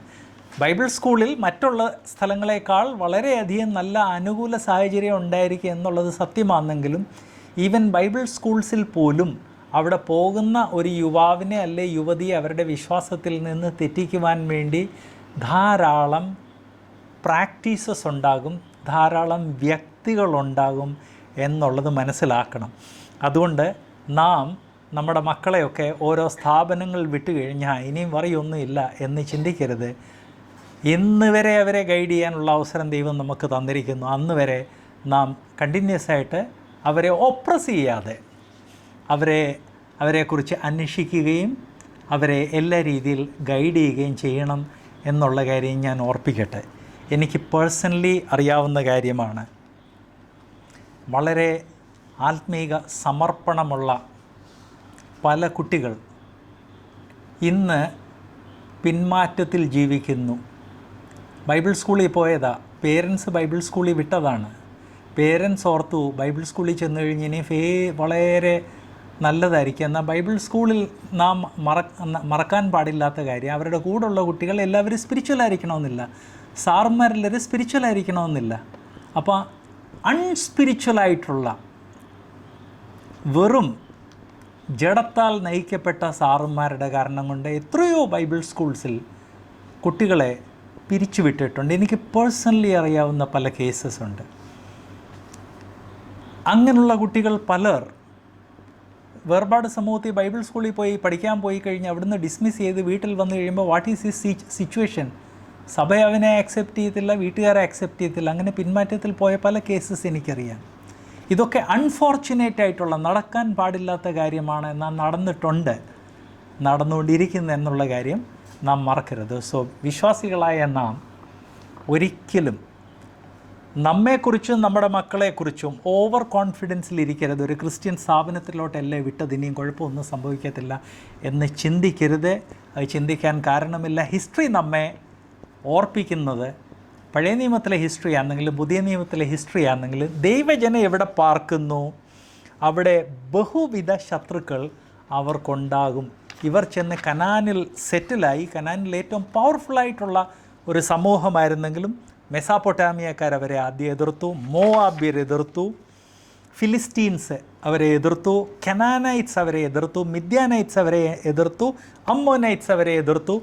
ബൈബിൾ സ്കൂളിൽ മറ്റുള്ള സ്ഥലങ്ങളെക്കാൾ വളരെയധികം നല്ല അനുകൂല സാഹചര്യം ഉണ്ടായിരിക്കും എന്നുള്ളത് സത്യമാണെങ്കിലും ഈവൻ ബൈബിൾ സ്കൂൾസിൽ പോലും അവിടെ പോകുന്ന ഒരു യുവാവിനെ അല്ലെ യുവതിയെ അവരുടെ വിശ്വാസത്തിൽ നിന്ന് തെറ്റിക്കുവാൻ വേണ്ടി ധാരാളം പ്രാക്ടീസസ് ഉണ്ടാകും, ധാരാളം വ്യക്തികളുണ്ടാകും എന്നുള്ളത് മനസ്സിലാക്കണം. അതുകൊണ്ട് നാം നമ്മുടെ മക്കളെയൊക്കെ ഓരോ സ്ഥാപനങ്ങൾ വിട്ടു കഴിഞ്ഞാൽ ഇനിയും വറിയൊന്നുമില്ല എന്ന് ചിന്തിക്കരുത്. ഇന്ന് വരെ അവരെ ഗൈഡ് ചെയ്യാനുള്ള അവസരം ദൈവം നമുക്ക് തന്നിരിക്കുന്നു. അന്ന് വരെ നാം കണ്ടിന്യൂസ് ആയിട്ട് അവരെ ഓപ്രസ് ചെയ്യാതെ അവരെക്കുറിച്ച് അന്വേഷിക്കുകയും അവരെ എല്ലാ രീതിയിൽ ഗൈഡ് ചെയ്യുകയും ചെയ്യണം എന്നുള്ള കാര്യം ഞാൻ ഓർപ്പിക്കട്ടെ. എനിക്ക് പേഴ്സണലി അറിയാവുന്ന കാര്യമാണ്. വളരെ ആത്മീക സമർപ്പണമുള്ള പല കുട്ടികൾ ഇന്ന് പിന്മാറ്റത്തിൽ ജീവിക്കുന്നു. ബൈബിൾ സ്കൂളിൽ പോയതാ, പേരൻസ് ബൈബിൾ സ്കൂളിൽ വിട്ടതാണ്. പേരൻസ് ഓർത്തു ബൈബിൾ സ്കൂളിൽ ചെന്ന് കഴിഞ്ഞ് ഇനി വളരെ നല്ലതായിരിക്കും. എന്നാൽ ബൈബിൾ സ്കൂളിൽ നാം മറക്കാൻ പാടില്ലാത്ത കാര്യം, അവരുടെ കൂടെയുള്ള കുട്ടികൾ എല്ലാവരും സ്പിരിച്വലായിരിക്കണമെന്നില്ല, സാറുമാരെല്ലാവരും സ്പിരിച്വലായിരിക്കണമെന്നില്ല. അപ്പോൾ അൺസ്പിരിച്വലായിട്ടുള്ള വെറും ജഡത്താൽ നയിക്കപ്പെട്ട സാറുമാരുടെ കാരണം കൊണ്ട് എത്രയോ ബൈബിൾ സ്കൂൾസിൽ കുട്ടികളെ പിരിച്ചുവിട്ടിട്ടുണ്ട്. എനിക്ക് പേഴ്സണലി അറിയാവുന്ന പല കേസസ് ഉണ്ട്. അങ്ങനെയുള്ള കുട്ടികൾ പലർ വേർപാട് സമൂഹത്തിൽ ബൈബിൾ സ്കൂളിൽ പോയി പഠിക്കാൻ പോയി കഴിഞ്ഞ് അവിടുന്ന് ഡിസ്മിസ് ചെയ്ത് വീട്ടിൽ വന്നു കഴിയുമ്പോൾ വാട്ട് ഈസ് ഹിസ് സിറ്റുവേഷൻ? സഭ അവനെ ആക്സെപ്റ്റ് ചെയ്തില്ല, വീട്ടുകാരെ ആക്സെപ്റ്റ് ചെയ്തില്ല. അങ്ങനെ പിന്മാറ്റത്തിൽ പോയ പല കേസസ് എനിക്കറിയാം. ഇതൊക്കെ അൺഫോർച്ചുനേറ്റ് ആയിട്ടുള്ള, നടക്കാൻ പാടില്ലാത്ത കാര്യമാണ്, എന്നാൽ നടന്നുകൊണ്ടിരിക്കുന്നു എന്നുള്ള കാര്യം നാം മറക്കരുത്. സോ വിശ്വാസികളായ നാം ഒരിക്കലും നമ്മെക്കുറിച്ചും നമ്മുടെ മക്കളെക്കുറിച്ചും ഓവർ കോൺഫിഡൻസിലിരിക്കരുത്. ഒരു ക്രിസ്ത്യൻ സ്ഥാപനത്തിലോട്ടല്ലേ വിട്ടത്, ഇനിയും കുഴപ്പമൊന്നും സംഭവിക്കത്തില്ല എന്ന് ചിന്തിക്കരുത്. അത് ചിന്തിക്കാൻ കാരണമില്ല. ഹിസ്റ്ററി നമ്മെ ഓർപ്പിക്കുന്നത്, പഴയ നിയമത്തിലെ ഹിസ്റ്ററി ആണെങ്കിലും പുതിയ നിയമത്തിലെ ഹിസ്റ്ററി ആണെങ്കിലും, ദൈവജനം എവിടെ പാർക്കുന്നു അവിടെ ബഹുവിധ ശത്രുക്കൾ അവർക്കുണ്ടാകും ഇവർ ചെന്ന് കനാനിൽ സെറ്റിലായി. കനാനിൽ ഏറ്റവും പവർഫുള്ളായിട്ടുള്ള ഒരു സമൂഹമായിരുന്നെങ്കിലും മെസോപ്പൊട്ടാമിയക്കാർ അവരെ ആദ്യം എതിർത്തു, മോവാബ്യർ എതിർത്തു, ഫിലിസ്റ്റീൻസ് അവരെ എതിർത്തു, കനാനൈറ്റ്സ് അവരെ എതിർത്തു, മിദ്യാനൈറ്റ്സ് അവരെ എതിർത്തു, അമ്മോനൈറ്റ്സ് അവരെ എതിർത്തു.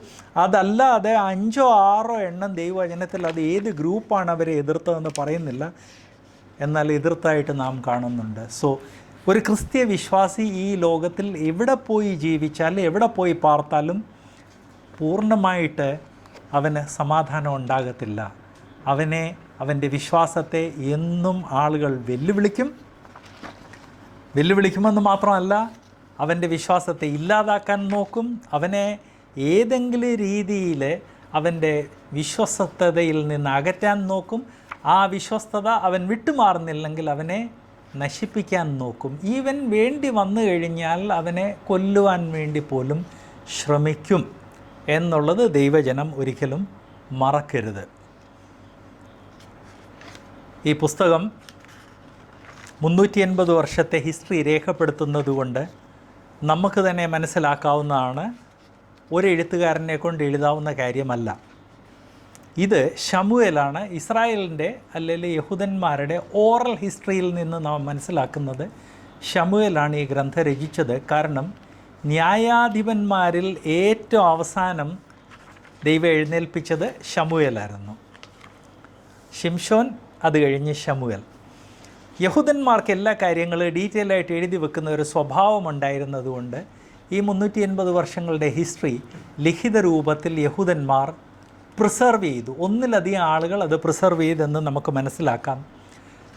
അതല്ലാതെ 5 or 6 എണ്ണം ദൈവവചനത്തിൽ അത് ഏത് ഗ്രൂപ്പാണ് അവരെ എതിർത്തതെന്ന് പറയുന്നില്ല, എന്നാൽ എതിർത്തായിട്ട് നാം കാണുന്നുണ്ട്. സോ ഒരു ക്രിസ്തീയ വിശ്വാസി ഈ ലോകത്തിൽ എവിടെ പോയി ജീവിച്ചാലും എവിടെ പോയി പാർത്താലും പൂർണ്ണമായിട്ട് അവന് സമാധാനം ഉണ്ടാകത്തില്ല. അവൻ്റെ വിശ്വാസത്തെ എന്നും ആളുകൾ വെല്ലുവിളിക്കുമെന്ന് മാത്രമല്ല, അവൻ്റെ വിശ്വാസത്തെ ഇല്ലാതാക്കാൻ നോക്കും. അവനെ ഏതെങ്കിലും രീതിയിൽ അവൻ്റെ വിശ്വസ്തതയിൽ നിന്ന് അകറ്റാൻ നോക്കും. ആ വിശ്വസ്തത അവൻ വിട്ടുമാറുന്നില്ലെങ്കിൽ അവനെ നശിപ്പിക്കാൻ നോക്കും. ഈവൻ വേണ്ടി വന്നു കഴിഞ്ഞാൽ അവനെ കൊല്ലുവാൻ വേണ്ടി പോലും ശ്രമിക്കും എന്നുള്ളത് ദൈവജനം ഒരിക്കലും മറക്കരുത്. ഈ പുസ്തകം 380 വർഷത്തെ ഹിസ്റ്ററി രേഖപ്പെടുത്തുന്നത് കൊണ്ട് നമുക്ക് തന്നെ മനസ്സിലാക്കാവുന്നതാണ്, ഒരു എഴുത്തുകാരനെ കൊണ്ട് എഴുതാവുന്ന കാര്യമല്ല. ഇത് ശമൂവേലാണ്. ഇസ്രായേലിൻ്റെ അല്ലെങ്കിൽ യഹൂദന്മാരുടെ ഓറൽ ഹിസ്റ്ററിയിൽ നിന്ന് നാം മനസ്സിലാക്കുന്നത് ശമൂവേലാണ് ഈ ഗ്രന്ഥം രചിച്ചത്. കാരണം ന്യായാധിപന്മാരിൽ ഏറ്റവും അവസാനം ദൈവം എഴുന്നേൽപ്പിച്ചത് ശമൂവേലായിരുന്നു. ശിംശോൻ, അത് കഴിഞ്ഞ് ശമൂവേൽ. യഹൂദന്മാർക്ക് എല്ലാ കാര്യങ്ങളും ഡീറ്റെയിൽ ആയിട്ട് എഴുതി വെക്കുന്ന ഒരു സ്വഭാവം ഉണ്ടായിരുന്നതുകൊണ്ട് ഈ 380 വർഷങ്ങളുടെ ഹിസ്റ്ററി ലിഖിത രൂപത്തിൽ യഹൂദന്മാർ പ്രിസർവ് ചെയ്തു. ഒന്നിലധികം ആളുകൾ അത് പ്രിസർവ് ചെയ്തെന്ന് നമുക്ക് മനസ്സിലാക്കാം.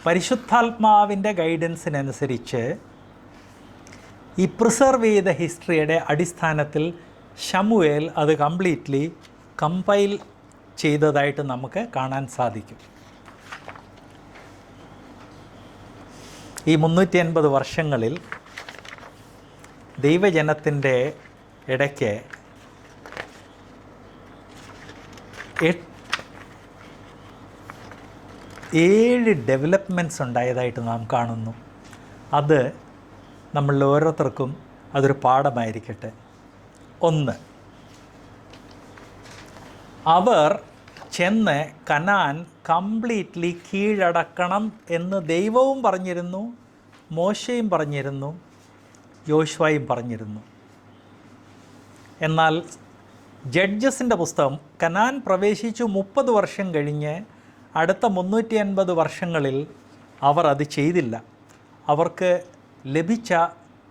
പരിശുദ്ധാത്മാവിൻ്റെ ഗൈഡൻസിനനുസരിച്ച് ഈ പ്രിസർവ് ചെയ്ത ഹിസ്റ്ററിയുടെ അടിസ്ഥാനത്തിൽ ശമൂവേൽ അത് കംപ്ലീറ്റ്ലി കമ്പൈൽ ചെയ്തതായിട്ട് നമുക്ക് കാണാൻ സാധിക്കും. ഈ 380 വർഷങ്ങളിൽ ദൈവജനത്തിൻ്റെ ഇടയ്ക്ക് 7 ഡെവലപ്മെൻറ്റ്സ് ഉണ്ടായതായിട്ട് നാം കാണുന്നു. അത് നമ്മളിൽ ഓരോരുത്തർക്കും അതൊരു പാഠമായിരിക്കട്ടെ. 1, അവർ ചെന്ന് കനാൻ കംപ്ലീറ്റ്ലി കീഴടക്കണം എന്ന് ദൈവവും പറഞ്ഞിരുന്നു, മോശയും പറഞ്ഞിരുന്നു, യോശുവയും പറഞ്ഞിരുന്നു. എന്നാൽ ജഡ്ജസിൻ്റെ പുസ്തകം കനാൻ പ്രവേശിച്ചു 30 വർഷം കഴിഞ്ഞ് അടുത്ത 380 വർഷങ്ങളിൽ അവർ അത് ചെയ്തില്ല. അവർക്ക് ലഭിച്ച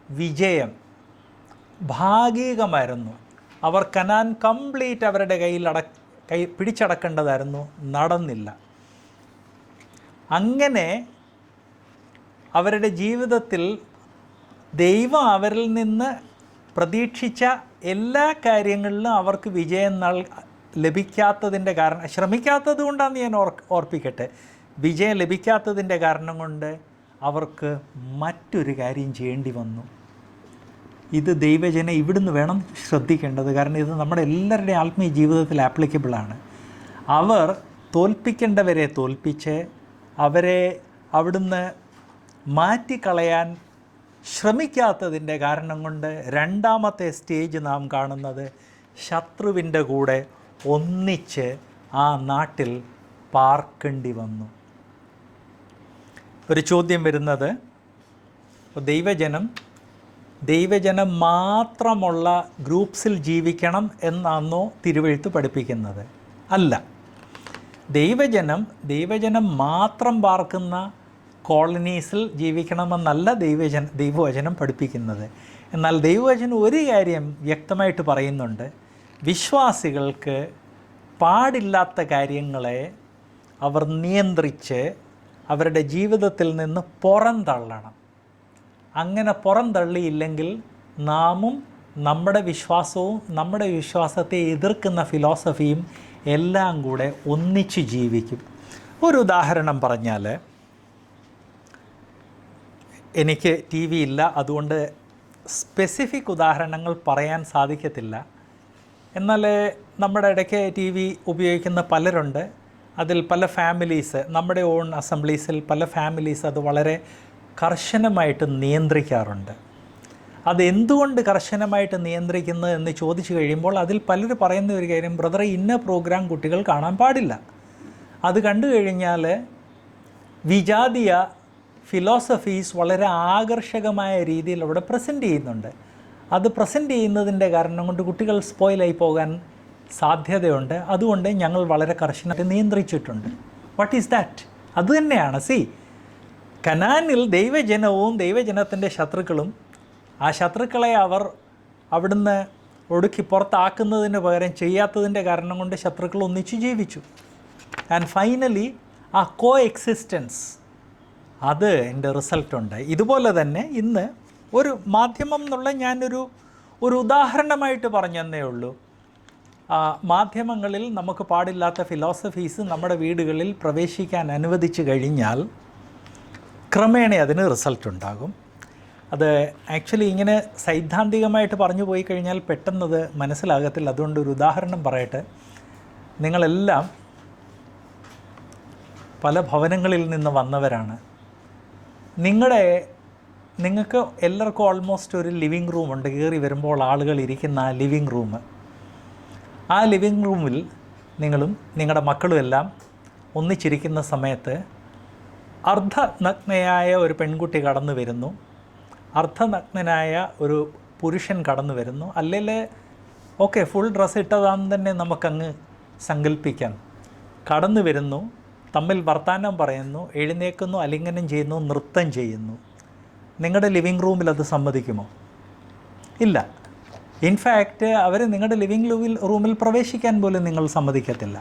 വിജയം ഭാഗികമായിരുന്നു. അവർ കനാൻ കംപ്ലീറ്റ് അവരുടെ കൈ പിടിച്ചടക്കേണ്ടതായിരുന്നു, നടന്നില്ല. അങ്ങനെ അവരുടെ ജീവിതത്തിൽ ദൈവം അവരിൽ നിന്ന് പ്രതീക്ഷിച്ച എല്ലാ കാര്യങ്ങളിലും അവർക്ക് വിജയം ലഭിക്കാത്തതിൻ്റെ കാരണം, ശ്രമിക്കാത്തത് കൊണ്ടാണ് ഞാൻ ഓർപ്പിക്കട്ടെ, വിജയം ലഭിക്കാത്തതിൻ്റെ കാരണം കൊണ്ട് അവർക്ക് മറ്റൊരു കാര്യം ചെയ്യേണ്ടി വന്നു. ഇത് ദൈവജനം ഇവിടുന്ന് വേണം ശ്രദ്ധിക്കേണ്ടത്. കാരണം ഇത് നമ്മുടെ എല്ലാവരുടെയും ആത്മീയ ജീവിതത്തിൽ ആപ്ലിക്കബിളാണ്. അവർ തോൽപ്പിക്കേണ്ടവരെ തോൽപ്പിച്ച് അവരെ അവിടുന്ന് മാറ്റിക്കളയാൻ ശ്രമിക്കാത്തതിൻ്റെ കാരണം കൊണ്ട് രണ്ടാമത്തെ സ്റ്റേജ് നാം കാണുന്നത് ശത്രുവിൻ്റെ കൂടെ ഒന്നിച്ച് ആ നാട്ടിൽ പാർക്കേണ്ടി വന്നു. ഒരു ചോദ്യം വരുന്നത്, ദൈവജനം മാത്രമുള്ള ഗ്രൂപ്പ്സിൽ ജീവിക്കണം എന്നാണോ തിരുവെഴുത്ത് പഠിപ്പിക്കുന്നത്? അല്ല. ദൈവജനം മാത്രം പാർക്കുന്ന കോളനീസിൽ ജീവിക്കണമെന്നല്ല ദൈവവചനം പഠിപ്പിക്കുന്നത്. എന്നാൽ ദൈവവചനം ഒരു കാര്യം വ്യക്തമായിട്ട് പറയുന്നുണ്ട്, വിശ്വാസികൾക്ക് പാടില്ലാത്ത കാര്യങ്ങളെ അവർ നിയന്ത്രിച്ച് അവരുടെ ജീവിതത്തിൽ നിന്ന് പുറന്തള്ളണം. അങ്ങനെ പുറന്തള്ളിയില്ലെങ്കിൽ നാമും നമ്മുടെ വിശ്വാസവും നമ്മുടെ വിശ്വാസത്തെ എതിർക്കുന്ന ഫിലോസഫിയും എല്ലാം കൂടെ ഒന്നിച്ച് ജീവിക്കും. ഒരു ഉദാഹരണം പറഞ്ഞാൽ, എനിക്ക് ടി വി ഇല്ല, അതുകൊണ്ട് സ്പെസിഫിക് ഉദാഹരണങ്ങൾ പറയാൻ സാധിക്കത്തില്ല. എന്നാൽ നമ്മുടെ ഇടയ്ക്ക് ടി വി ഉപയോഗിക്കുന്ന പലരുണ്ട്. അതിൽ പല ഫാമിലീസ്, നമ്മുടെ ഓൺ അസംബ്ലീസിൽ പല ഫാമിലീസ് അത് വളരെ കർശനമായിട്ട് നിയന്ത്രിക്കാറുണ്ട്. അതെന്തുകൊണ്ട് കർശനമായിട്ട് നിയന്ത്രിക്കുന്നത് എന്ന് ചോദിച്ചു കഴിയുമ്പോൾ അതിൽ പലരും പറയുന്ന ഒരു കാര്യം, ബ്രദറെ ഇന്ന പ്രോഗ്രാം കുട്ടികൾ കാണാൻ പാടില്ല, അത് കണ്ടു കഴിഞ്ഞാൽ വിജാതീയ ഫിലോസഫീസ് വളരെ ആകർഷകമായ രീതിയിൽ അവിടെ പ്രസൻറ്റ് ചെയ്യുന്നുണ്ട്. അത് പ്രസൻറ്റ് ചെയ്യുന്നതിൻ്റെ കാരണം കൊണ്ട് കുട്ടികൾ സ്പോയിലായി പോകാൻ സാധ്യതയുണ്ട്. അതുകൊണ്ട് ഞങ്ങൾ വളരെ കർശനമായിട്ട് നിയന്ത്രിച്ചിട്ടുണ്ട്. What is that? അതുതന്നെയാണ്. കനാനിൽ ദൈവജനവും ദൈവജനത്തിൻ്റെ ശത്രുക്കളും, ആ ശത്രുക്കളെ അവർ അവിടുന്ന് ഒടുക്കി പുറത്താക്കുന്നതിന് പകരം ചെയ്യാത്തതിൻ്റെ കാരണം കൊണ്ട് ശത്രുക്കൾ ഒന്നിച്ച് ജീവിച്ചു. ആൻഡ് ഫൈനലി ആ കോ എക്സിസ്റ്റൻസ്, അത് എൻ്റെ റിസൾട്ടുണ്ട്. ഇതുപോലെ തന്നെ ഇന്ന് ഒരു മാധ്യമം എന്നുള്ള ഞാനൊരു ഉദാഹരണമായിട്ട് പറഞ്ഞതന്നേ ഉള്ളൂ. മാധ്യമങ്ങളിൽ നമുക്ക് പാടില്ലാത്ത ഫിലോസഫീസ് നമ്മുടെ വീടുകളിൽ പ്രവേശിക്കാൻ അനുവദിച്ചു കഴിഞ്ഞാൽ ക്രമേണ അതിന് റിസൾട്ട് ഉണ്ടാകും. അത് ആക്ച്വലി ഇങ്ങനെ സൈദ്ധാന്തികമായിട്ട് പറഞ്ഞു പോയി കഴിഞ്ഞാൽ പെട്ടെന്നത് മനസ്സിലാകത്തില്ല. അതുകൊണ്ട് ഒരു ഉദാഹരണം പറയട്ടെ. നിങ്ങളെല്ലാം പല ഭവനങ്ങളിൽ നിന്ന് വന്നവരാണ്. നിങ്ങൾക്ക് എല്ലാവർക്കും ഓൾമോസ്റ്റ് ഒരു ലിവിങ് റൂമുണ്ട്. കയറി വരുമ്പോൾ ആളുകൾ ഇരിക്കുന്ന ആ ലിവിങ് റൂം, ആ ലിവിങ് റൂമിൽ നിങ്ങളും നിങ്ങളുടെ മക്കളും എല്ലാം ഒന്നിച്ചിരിക്കുന്ന സമയത്ത് അർദ്ധനഗ്നയായ ഒരു പെൺകുട്ടി കടന്നു വരുന്നു, അർദ്ധനഗ്നനായ ഒരു പുരുഷൻ കടന്നു വരുന്നു, അല്ലെങ്കിൽ ഓക്കെ ഫുൾ ഡ്രസ്സ് ഇട്ടതാണെന്ന് തന്നെ നമുക്കങ്ങ് സങ്കല്പിക്കാം. കടന്നു വരുന്നു, തമ്മിൽ വർത്തമാനം പറയുന്നു, എഴുന്നേക്കുന്നു, അലിംഗനം ചെയ്യുന്നു, നൃത്തം ചെയ്യുന്നു. നിങ്ങളുടെ ലിവിങ് റൂമിൽ അത് സമ്മതിക്കുമോ? ഇല്ല. ഇൻഫാക്റ്റ് അവർ നിങ്ങളുടെ ലിവിങ് റൂമിൽ പ്രവേശിക്കാൻ പോലും നിങ്ങൾ സമ്മതിക്കത്തില്ല.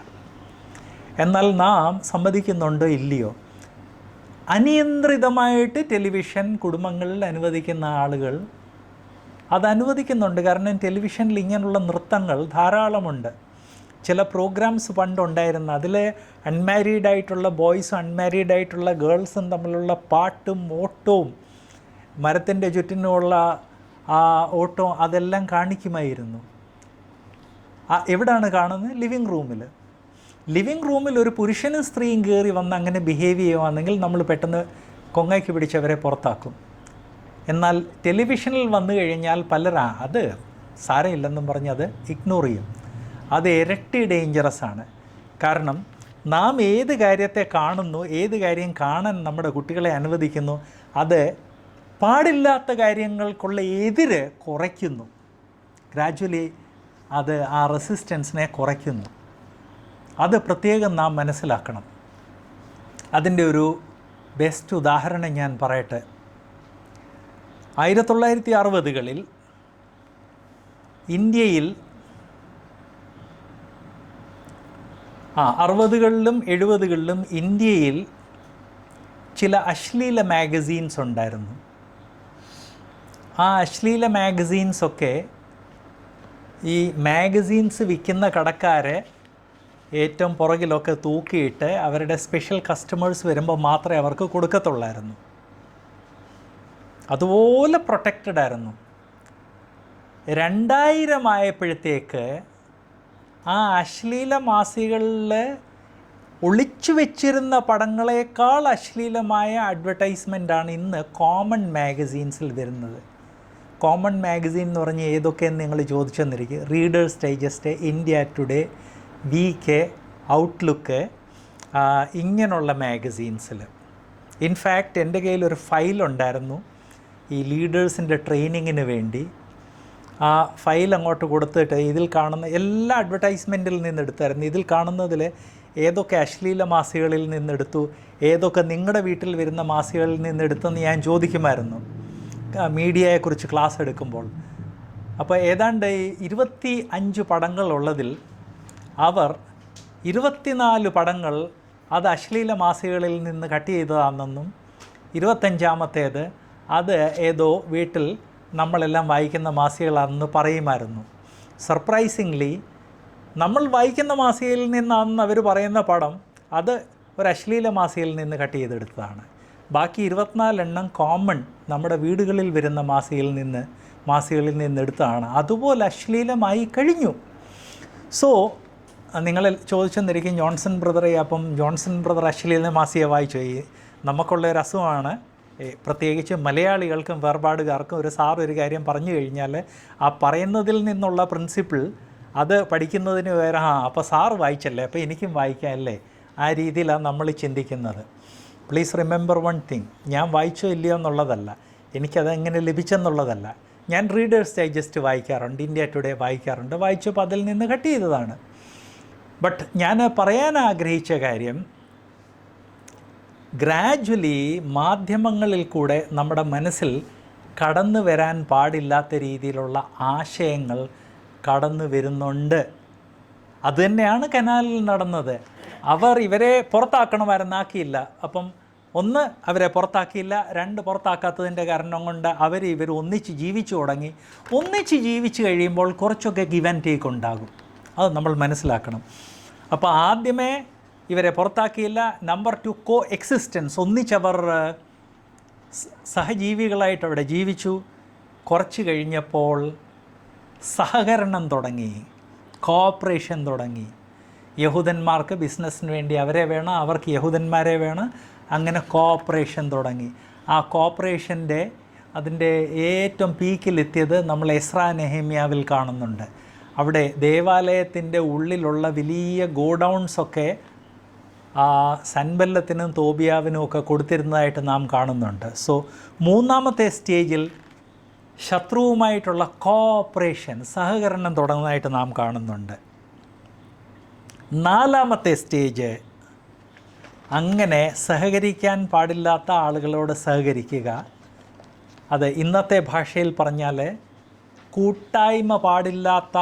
എന്നാൽ നാം സമ്മതിക്കുന്നുണ്ടോ ഇല്ലയോ? അനിയന്ത്രിതമായിട്ട് ടെലിവിഷൻ കുടുംബങ്ങളിൽ അനുവദിക്കുന്ന ആളുകൾ അത് അനുവദിക്കുന്നുണ്ട്. കാരണം ടെലിവിഷനിൽ ഇങ്ങനെയുള്ള നൃത്തങ്ങൾ ധാരാളമുണ്ട്. ചില പ്രോഗ്രാംസ് പണ്ടുണ്ടായിരുന്നു, അതിൽ അൺമാരീഡായിട്ടുള്ള ബോയ്സും അൺമാരീഡായിട്ടുള്ള ഗേൾസും തമ്മിലുള്ള പാട്ടും ഓട്ടവും മരത്തിൻ്റെ ചുറ്റിനുമുള്ള ആ ഓട്ടവും അതെല്ലാം കാണിക്കുമായിരുന്നു. എവിടെയാണ് കാണുന്നത്? ലിവിങ് റൂമിൽ. ലിവിങ് റൂമിൽ ഒരു പുരുഷനും സ്ത്രീയും കയറി വന്ന് അങ്ങനെ ബിഹേവ് ചെയ്യുകയാണെങ്കിൽ നമ്മൾ പെട്ടെന്ന് കൊങ്ങയ്ക്ക് പിടിച്ചവരെ പുറത്താക്കും. എന്നാൽ ടെലിവിഷനിൽ വന്നു കഴിഞ്ഞാൽ അത് സാരമില്ലെന്നും പറഞ്ഞ് അത് ഇഗ്നോർ ചെയ്യും. അത് ഇരട്ടി ഡേഞ്ചറസ് ആണ്. കാരണം നാം ഏത് കാര്യത്തെ കാണുന്നു, ഏത് കാര്യം കാണാൻ നമ്മുടെ കുട്ടികളെ അനുവദിക്കുന്നു, അത് പാടില്ലാത്ത കാര്യങ്ങൾക്കുള്ള എതിര് കുറയ്ക്കുന്നു. ഗ്രാജ്വലി അത് ആ റെസിസ്റ്റൻസിനെ കുറയ്ക്കുന്നു. അത് പ്രത്യേകം നാം മനസ്സിലാക്കണം. അതിൻ്റെ ഒരു ബെസ്റ്റ് ഉദാഹരണം ഞാൻ പറയട്ടെ. 1960കളിൽ ഇന്ത്യയിൽ 60കളിലും 70കളിലും ഇന്ത്യയിൽ ചില അശ്ലീല മാഗസീൻസ് ഉണ്ടായിരുന്നു. ആ അശ്ലീല മാഗസീൻസൊക്കെ ഈ മാഗസീൻസ് വിൽക്കുന്ന കടക്കാരെ ഏറ്റവും പുറകിലൊക്കെ തൂക്കിയിട്ട് അവരുടെ സ്പെഷ്യൽ കസ്റ്റമേഴ്സ് വരുമ്പോൾ മാത്രമേ അവർക്ക് കൊടുക്കത്തുള്ളായിരുന്നു. അതുപോലെ പ്രൊട്ടക്റ്റഡ് ആയിരുന്നു. 2000 ആയപ്പോഴത്തേക്ക് ആ അശ്ലീല മാസികകളിൽ ഒളിച്ചു വെച്ചിരുന്ന പടങ്ങളേക്കാൾ അശ്ലീലമായ അഡ്വർടൈസ്മെൻ്റാണ് ഇന്ന് കോമൺ മാഗസീൻസിൽ വരുന്നത്. കോമൺ മാഗസീൻ എന്ന് പറഞ്ഞാൽ ഏതൊക്കെയെന്ന് നിങ്ങൾ ചോദിച്ചെന്നിരിക്കും. Reader's Digest, India today, VK, outlook, ഇങ്ങനെയുള്ള മാഗസീൻസിൽ. ഇൻഫാക്റ്റ് എൻ്റെ കയ്യിലൊരു ഫയലുണ്ടായിരുന്നു ഈ ലീഡേഴ്സിൻ്റെ ട്രെയിനിങ്ങിന് വേണ്ടി. ആ ഫയൽ അങ്ങോട്ട് കൊടുത്തിട്ട് ഇതിൽ കാണുന്ന എല്ലാ അഡ്വർടൈസ്മെൻറ്റിൽ നിന്നെടുത്തായിരുന്നു. ഇതിൽ കാണുന്നതിൽ ഏതൊക്കെ അശ്ലീല മാസികകളിൽ നിന്നെടുത്തു, ഏതൊക്കെ നിങ്ങളുടെ വീട്ടിൽ വരുന്ന മാസികകളിൽ നിന്നെടുത്തെന്ന് ഞാൻ ചോദിക്കുമായിരുന്നു മീഡിയയെക്കുറിച്ച് ക്ലാസ് എടുക്കുമ്പോൾ. അപ്പോൾ ഏതാണ്ട് 25 പടങ്ങളുള്ളതിൽ അവർ 24 പടങ്ങൾ അത് അശ്ലീല മാസികകളിൽ നിന്ന് കട്ട് ചെയ്തതാണെന്നും 25ാമത്തേത് അത് ഏതോ വീട്ടിൽ നമ്മളെല്ലാം വായിക്കുന്ന മാസികകളാണെന്ന് പറയുമായിരുന്നു. സർപ്രൈസിംഗ്ലി നമ്മൾ വായിക്കുന്ന മാസികയിൽ നിന്നാണെന്ന് അവർ പറയുന്ന പടം അത് ഒരു അശ്ലീല മാസികയിൽ നിന്ന് കട്ട് ചെയ്തെടുത്തതാണ്. ബാക്കി 24 കോമൺ നമ്മുടെ വീടുകളിൽ വരുന്ന മാസികകളിൽ നിന്ന് എടുത്തതാണ്. അതുപോലെ അശ്ലീലമായി കഴിഞ്ഞു. സോ നിങ്ങൾ ചോദിച്ചെന്നിരിക്കും ജോൺസൺ ബ്രദറെ, അപ്പം ജോൺസൺ ബ്രദർ അശ്ലീല മാസിക വായിച്ചു. നമുക്കുള്ള ഒരു അസുഖമാണ് പ്രത്യേകിച്ച് മലയാളികൾക്കും വേർപാടുകാർക്കും ഒരു സാർ ഒരു കാര്യം പറഞ്ഞു കഴിഞ്ഞാൽ ആ പറയുന്നതിൽ നിന്നുള്ള പ്രിൻസിപ്പിൾ അത് പഠിക്കുന്നതിന് വേറെ അപ്പോൾ സാറ് വായിച്ചല്ലേ അപ്പോൾ എനിക്കും വായിക്കാമല്ലേ, ആ രീതിയിലാണ് നമ്മൾ ചിന്തിക്കുന്നത്. പ്ലീസ് റിമെമ്പർ വൺ തിങ്, ഞാൻ വായിച്ചോ ഇല്ലയോ എന്നുള്ളതല്ല, എനിക്കതെങ്ങനെ ലഭിച്ചെന്നുള്ളതല്ല. ഞാൻ റീഡേഴ്സ് ഡൈജസ്റ്റ് വായിക്കാറുണ്ട്, ഇന്ത്യ ടുഡേ വായിക്കാറുണ്ട്, വായിച്ചപ്പോൾ അതിൽ നിന്ന് കട്ട് ചെയ്തതാണ്. ബട്ട് ഞാൻ പറയാൻ ആഗ്രഹിച്ച കാര്യം, ഗ്രാജ്വലി മാധ്യമങ്ങളിൽ കൂടെ നമ്മുടെ മനസ്സിൽ കടന്നു വരാൻ പാടില്ലാത്ത രീതിയിലുള്ള ആശയങ്ങൾ കടന്നു വരുന്നുണ്ട്. അതുതന്നെയാണ് കനാലിൽ നടന്നത്. അവർ ഇവരെ പുറത്താക്കണമായിരുന്നാക്കിയില്ല. അപ്പം ഒന്ന്, അവരെ പുറത്താക്കിയില്ല. രണ്ട്, പുറത്താക്കാത്തതിൻ്റെ കാരണം കൊണ്ട് ഇവർ ഒന്നിച്ച് ജീവിച്ചു തുടങ്ങി. ഒന്നിച്ച് ജീവിച്ചു കഴിയുമ്പോൾ കുറച്ചൊക്കെ ഗിവ് ആൻഡ് ടേക്ക് ഉണ്ടാകും, അത് നമ്മൾ മനസ്സിലാക്കണം. അപ്പോൾ ആദ്യമേ ഇവരെ പുറത്താക്കിയില്ല. നമ്പർ 2, കോ എക്സിസ്റ്റൻസ്, ഒന്നിച്ചവർ സഹജീവികളായിട്ട് അവിടെ ജീവിച്ചു. കുറച്ച് കഴിഞ്ഞപ്പോൾ സഹകരണം തുടങ്ങി, കോഓപ്പറേഷൻ തുടങ്ങി. യഹൂദന്മാർക്ക് ബിസിനസ്സിന് വേണ്ടി അവരെ വേണം, അവർക്ക് യഹൂദന്മാരെ വേണം. അങ്ങനെ കോഓപ്പറേഷൻ തുടങ്ങി. ആ കോഓപ്പറേഷൻ്റെ അതിൻ്റെ ഏറ്റവും പീക്കിലെത്തിയത് നമ്മൾ എസ്രാ നെഹമ്യാവിൽ കാണുന്നുണ്ട്. അവിടെ ദേവാലയത്തിൻ്റെ ഉള്ളിലുള്ള വലിയ ഗോഡൗൺസൊക്കെ സൻബല്ലത്തിനും തോബിയാവിനും ഒക്കെ കൊടുത്തിരുന്നതായിട്ട് നാം കാണുന്നുണ്ട്. സോ മൂന്നാമത്തെ സ്റ്റേജിൽ ശത്രുവുമായിട്ടുള്ള കോഓപ്പറേഷൻ, സഹകരണം തുടങ്ങുന്നതായിട്ട് നാം കാണുന്നുണ്ട്. നാലാമത്തെ സ്റ്റേജ്, അങ്ങനെ സഹകരിക്കാൻ പാടില്ലാത്ത ആളുകളോട് സഹകരിക്കുക. അത് ഇന്നത്തെ ഭാഷയിൽ പറഞ്ഞാൽ കൂട്ടായ്മ പാടില്ലാത്ത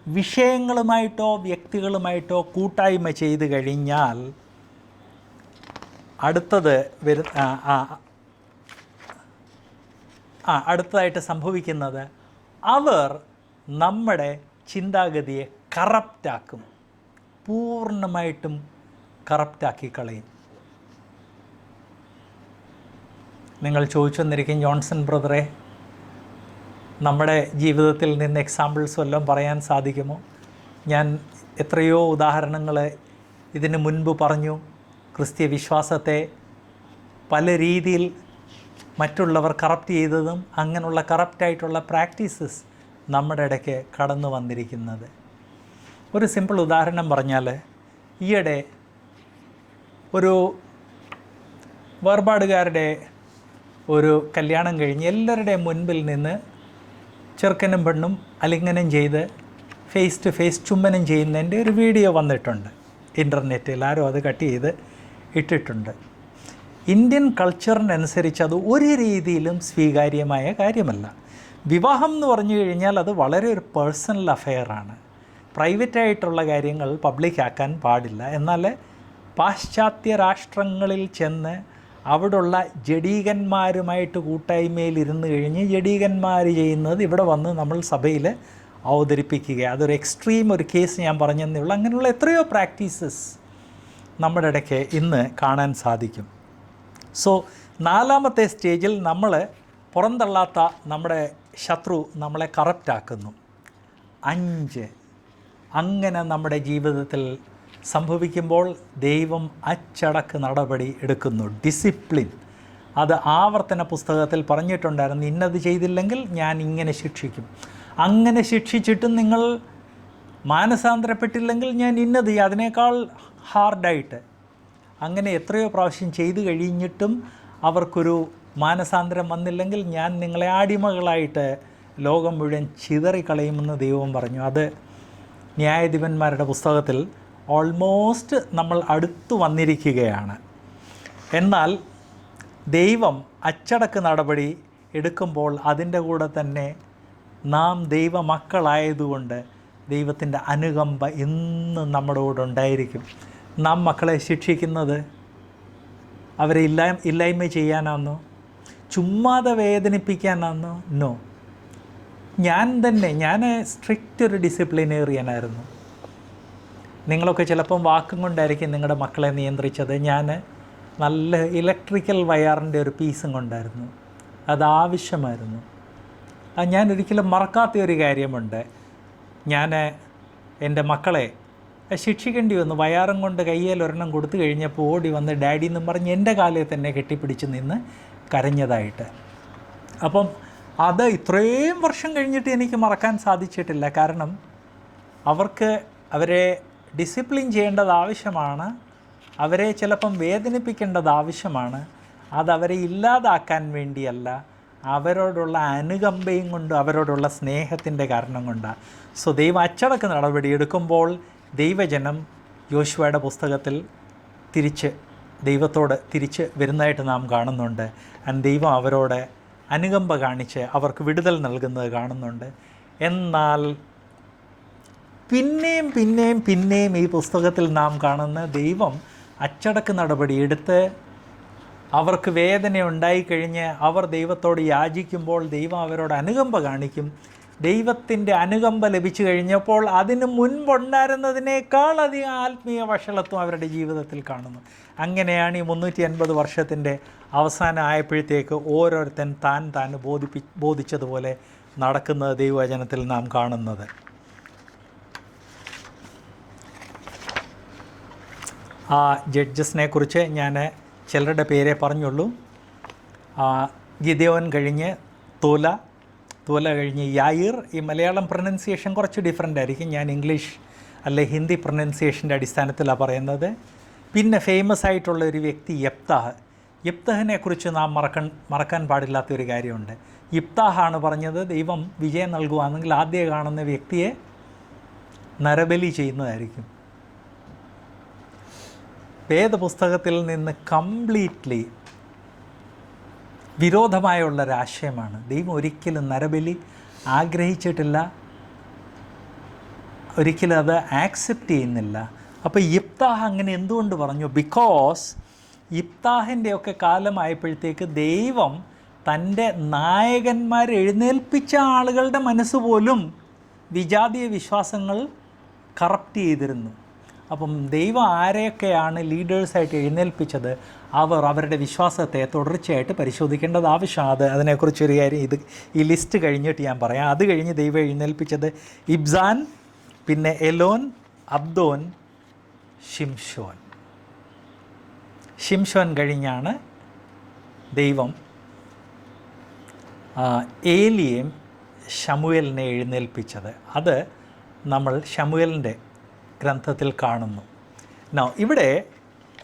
വിഷയങ്ങളുമായിട്ടോ വ്യക്തികളുമായിട്ടോ കൂട്ടായ്മ ചെയ്തു കഴിഞ്ഞാൽ അടുത്തതായിട്ട് സംഭവിക്കുന്നത് അവർ നമ്മുടെ ചിന്താഗതിയെ കറപ്റ്റാക്കും, പൂർണ്ണമായിട്ടും കറപ്റ്റാക്കി കളയും. നിങ്ങൾ ചോദിച്ചെന്നിരിക്കും, ജോൺസൺ ബ്രദറെ, നമ്മുടെ ജീവിതത്തിൽ നിന്ന് എക്സാമ്പിൾസ് വല്ലതും പറയാൻ സാധിക്കുമോ? ഞാൻ എത്രയോ ഉദാഹരണങ്ങൾ ഇതിന് മുൻപ് പറഞ്ഞു. ക്രിസ്തീയ വിശ്വാസത്തെ പല രീതിയിൽ മറ്റുള്ളവർ കറപ്റ്റ് ചെയ്തതും അങ്ങനെയുള്ള കറപ്റ്റായിട്ടുള്ള പ്രാക്ടീസസ് നമ്മുടെ ഇടയ്ക്ക് കടന്നു വന്നിരിക്കുന്നത്. ഒരു സിമ്പിൾ ഉദാഹരണം പറഞ്ഞാൽ, ഈയിടെ ഒരു വേർപാടുകാരുടെ ഒരു കല്യാണം കഴിഞ്ഞ് എല്ലാവരുടെയും മുൻപിൽ നിന്ന് ചെറുക്കനും പെണ്ണും അലിംഗനം ചെയ്ത് ഫേസ് ടു ഫേസ് ചുംബനം ചെയ്യുന്നതിൻ്റെ ഒരു വീഡിയോ വന്നിട്ടുണ്ട് ഇൻ്റർനെറ്റിൽ. ആരോ അത് കട്ട് ചെയ്ത് ഇട്ടിട്ടുണ്ട്. ഇന്ത്യൻ കൾച്ചറിനനുസരിച്ച് അത് ഒരു രീതിയിലും സ്വീകാര്യമായ കാര്യമല്ല. വിവാഹം എന്ന് പറഞ്ഞു കഴിഞ്ഞാൽ അത് വളരെ ഒരു പേഴ്സണൽ അഫെയറാണ്. പ്രൈവറ്റായിട്ടുള്ള കാര്യങ്ങൾ പബ്ലിക്കാക്കാൻ പാടില്ല. എന്നാൽ പാശ്ചാത്യ രാഷ്ട്രങ്ങളിൽ ചെന്ന് അവിടുള്ള ജഡീകന്മാരുമായിട്ട് കൂട്ടായ്മയിൽ ഇരുന്ന് കഴിഞ്ഞ് ജഡീകന്മാർ ചെയ്യുന്നത് ഇവിടെ വന്ന് നമ്മൾ സഭയിൽ അവതരിപ്പിക്കുക. അതൊരു എക്സ്ട്രീം ഒരു കേസ് ഞാൻ പറഞ്ഞതേ ഉള്ളൂ. അങ്ങനെയുള്ള എത്രയോ പ്രാക്ടീസസ് നമ്മുടെ ഇടയ്ക്ക് ഇന്ന് കാണാൻ സാധിക്കും. സോ നാലാമത്തെ സ്റ്റേജിൽ നമ്മൾ പുറന്തള്ളാത്ത നമ്മുടെ ശത്രു നമ്മളെ കറപ്റ്റാക്കുന്നു. 5, അങ്ങനെ നമ്മുടെ ജീവിതത്തിൽ സംഭവിക്കുമ്പോൾ ദൈവം അച്ചടക്ക നടപടി എടുക്കുന്നു. ഡിസിപ്ലിൻ, അത് ആവർത്തന പുസ്തകത്തിൽ പറഞ്ഞിട്ടുണ്ടായിരുന്നു. ഇന്നത് ചെയ്തില്ലെങ്കിൽ ഞാൻ ഇങ്ങനെ ശിക്ഷിക്കും. അങ്ങനെ ശിക്ഷിച്ചിട്ടും നിങ്ങൾ മാനസാന്തരപ്പെട്ടില്ലെങ്കിൽ ഞാൻ ഇന്നത് ചെയ്യും, അതിനേക്കാൾ ഹാർഡായിട്ട്. അങ്ങനെ എത്രയോ പ്രാവശ്യം ചെയ്തു കഴിഞ്ഞിട്ടും അവർക്കൊരു മാനസാന്തരം വന്നില്ലെങ്കിൽ ഞാൻ നിങ്ങളെ അടിമകളായിട്ട് ലോകം മുഴുവൻ ചിതറിക്കളയുമെന്ന് ദൈവം പറഞ്ഞു. അത് ന്യായാധിപന്മാരുടെ പുസ്തകത്തിൽ ഓൾമോസ്റ്റ് നമ്മൾ അടുത്തു വന്നിരിക്കുകയാണ്. എന്നാൽ ദൈവം അച്ചടക്ക നടപടി എടുക്കുമ്പോൾ അതിൻ്റെ കൂടെ തന്നെ നാം ദൈവമക്കളായതുകൊണ്ട് ദൈവത്തിൻ്റെ അനുകമ്പ എന്നും നമ്മുടെ കൂടെ ഉണ്ടായിരിക്കും. നാം മക്കളെ ശിക്ഷിക്കുന്നത് അവരെ ഇല്ലായ്മ ചെയ്യാനാണെന്നോ ചുമ്മാതെ വേദനിപ്പിക്കാനാണെന്നോ? നോ. ഞാൻ സ്ട്രിക്റ്റ് ഒരു ഡിസിപ്ലിനേറിയനായിരുന്നു. നിങ്ങളൊക്കെ ചിലപ്പം വാക്കും കൊണ്ടായിരിക്കും നിങ്ങളുടെ മക്കളെ നിയന്ത്രിച്ചത്. ഞാൻ നല്ല ഇലക്ട്രിക്കൽ വയറിൻ്റെ ഒരു പീസും കൊണ്ടായിരുന്നു. അതാവശ്യമായിരുന്നു. അത് ഞാൻ ഒരിക്കലും മറക്കാത്ത ഒരു കാര്യമുണ്ട്. ഞാൻ എൻ്റെ മക്കളെ ശിക്ഷിക്കേണ്ടി വന്നു. വയാറും കൊണ്ട് കയ്യിൽ ഒരെണ്ണം കൊടുത്തു കഴിഞ്ഞപ്പോൾ ഓടി വന്ന് ഡാഡി എന്നും പറഞ്ഞ് എൻ്റെ കാലിൽ തന്നെ കെട്ടിപ്പിടിച്ച് നിന്ന് കരഞ്ഞതായിട്ട്. അപ്പം അത് ഇത്രയും വർഷം കഴിഞ്ഞിട്ട് എനിക്ക് മറക്കാൻ സാധിച്ചിട്ടില്ല. കാരണം അവരെ ഡിസിപ്ലിൻ ചെയ്യേണ്ടത് ആവശ്യമാണ്, അവരെ ചിലപ്പം വേദനിപ്പിക്കേണ്ടത് ആവശ്യമാണ്. അതവരെ ഇല്ലാതാക്കാൻ വേണ്ടിയല്ല, അവരോടുള്ള അനുകമ്പയും കൊണ്ട്, അവരോടുള്ള സ്നേഹത്തിൻ്റെ കാരണം കൊണ്ടാണ്. സോ ദൈവം അച്ചടക്ക നടപടി എടുക്കുമ്പോൾ ദൈവജനം യോശുവയുടെ പുസ്തകത്തിൽ ദൈവത്തോട് തിരിച്ച് വരുന്നതായിട്ട് നാം കാണുന്നുണ്ട്. ദൈവം അവരോട് അനുകമ്പ കാണിച്ച് അവർക്ക് വിടുതൽ നൽകുന്നത് കാണുന്നുണ്ട്. എന്നാൽ പിന്നെയും ഈ പുസ്തകത്തിൽ നാം കാണുന്ന ദൈവം അച്ചടക്ക നടപടി എടുത്ത് അവർക്ക് വേദന ഉണ്ടായിക്കഴിഞ്ഞ് അവർ ദൈവത്തോട് യാചിക്കുമ്പോൾ ദൈവം അവരോട് അനുകമ്പ കാണിക്കും. ദൈവത്തിൻ്റെ അനുകമ്പ ലഭിച്ചു കഴിഞ്ഞപ്പോൾ അതിന് മുൻപുണ്ടായിരുന്നതിനേക്കാൾ അധികം ആത്മീയ വഷളത്വം അവരുടെ ജീവിതത്തിൽ കാണുന്നു. അങ്ങനെയാണ് ഈ 350 വർഷത്തിൻ്റെ അവസാനം ആയപ്പോഴത്തേക്ക് ഓരോരുത്തൻ താൻ ബോധിച്ചതുപോലെ നടക്കുന്നത് ദൈവവചനത്തിൽ നാം കാണുന്നത്. ആ ജഡ്ജസിനെ കുറിച്ച് ഞാൻ ചിലരുടെ പേരെ പറഞ്ഞുള്ളൂ. ഗിദെയോൻ കഴിഞ്ഞ് തോല കഴിഞ്ഞ് യായിർ. ഈ മലയാളം പ്രൊനൗൺസിയേഷൻ കുറച്ച് ഡിഫറൻ്റ് ആയിരിക്കും, ഞാൻ ഇംഗ്ലീഷ് അല്ലെ ഹിന്ദി പ്രൊനൗൺസിയേഷൻ്റെ അടിസ്ഥാനത്തിലാണ് പറയുന്നത്. പിന്നെ ഫേമസ് ആയിട്ടുള്ള ഒരു വ്യക്തി യിഫ്താഹിനെ കുറിച്ച് നാം മറക്കാൻ പാടില്ലാത്തൊരു കാര്യമുണ്ട്. യിഫ്താഹാണ് പറഞ്ഞത് ദൈവം വിജയം നൽകുകയാണെങ്കിൽ ആദ്യം കാണുന്ന വ്യക്തിയെ നരബലി ചെയ്യുന്നതായിരിക്കും. വേദപുസ്തകത്തിൽ നിന്ന് കംപ്ലീറ്റ്ലി വിരോധമായുള്ളൊരാശയമാണ്. ദൈവം ഒരിക്കലും നരബലി ആഗ്രഹിച്ചിട്ടില്ല, ഒരിക്കലും അത് ആക്സെപ്റ്റ് ചെയ്യുന്നില്ല. അപ്പോൾ യിഫ്താഹ് അങ്ങനെ എന്തുകൊണ്ട് പറഞ്ഞു? ബിക്കോസ് യിഫ്താഹിൻ്റെയൊക്കെ കാലമായപ്പോഴത്തേക്ക് ദൈവം തൻ്റെ നായകന്മാരെ എഴുന്നേൽപ്പിച്ച ആളുകളുടെ മനസ്സുപോലും വിജാതീയ വിശ്വാസങ്ങൾ കറപ്റ്റ് ചെയ്തിരുന്നു. അപ്പം ദൈവം ആരെയൊക്കെയാണ് ലീഡേഴ്സായിട്ട് എഴുന്നേൽപ്പിച്ചത് അവരുടെ വിശ്വാസത്തെ തുടർച്ചയായിട്ട് പരിശോധിക്കേണ്ടത് ആവശ്യമാണ്. അതിനെക്കുറിച്ചൊരു കാര്യം ഈ ലിസ്റ്റ് കഴിഞ്ഞിട്ട് ഞാൻ പറയാം. അത് കഴിഞ്ഞ് ദൈവം എഴുന്നേൽപ്പിച്ചത് ഇബ്സാൻ, പിന്നെ എലോൻ, അബ്ദോൻ, ഷിംഷോൻ കഴിഞ്ഞാണ് ദൈവം ഏലിയെയും ശമൂവേലിനെ എഴുന്നേൽപ്പിച്ചത്. അത് നമ്മൾ ശമൂവേലിൻ്റെ ഗ്രന്ഥത്തിൽ കാണുന്നു. ഇവിടെ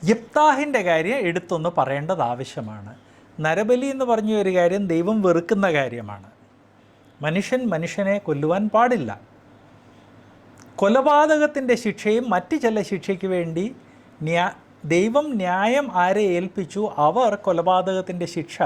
യിഫ്താഹിൻ്റെ കാര്യം എടുത്തൊന്ന് പറയേണ്ടത് ആവശ്യമാണ്. നരബലി എന്ന് പറഞ്ഞ ഒരു കാര്യം ദൈവം വെറുക്കുന്ന കാര്യമാണ്. മനുഷ്യനെ കൊല്ലുവാൻ പാടില്ല. കൊലപാതകത്തിൻ്റെ ശിക്ഷയും മറ്റ് ചില ശിക്ഷയ്ക്ക് വേണ്ടി ദൈവം ന്യായം ആരെ ഏൽപ്പിച്ചു അവർ കൊലപാതകത്തിൻ്റെ ശിക്ഷ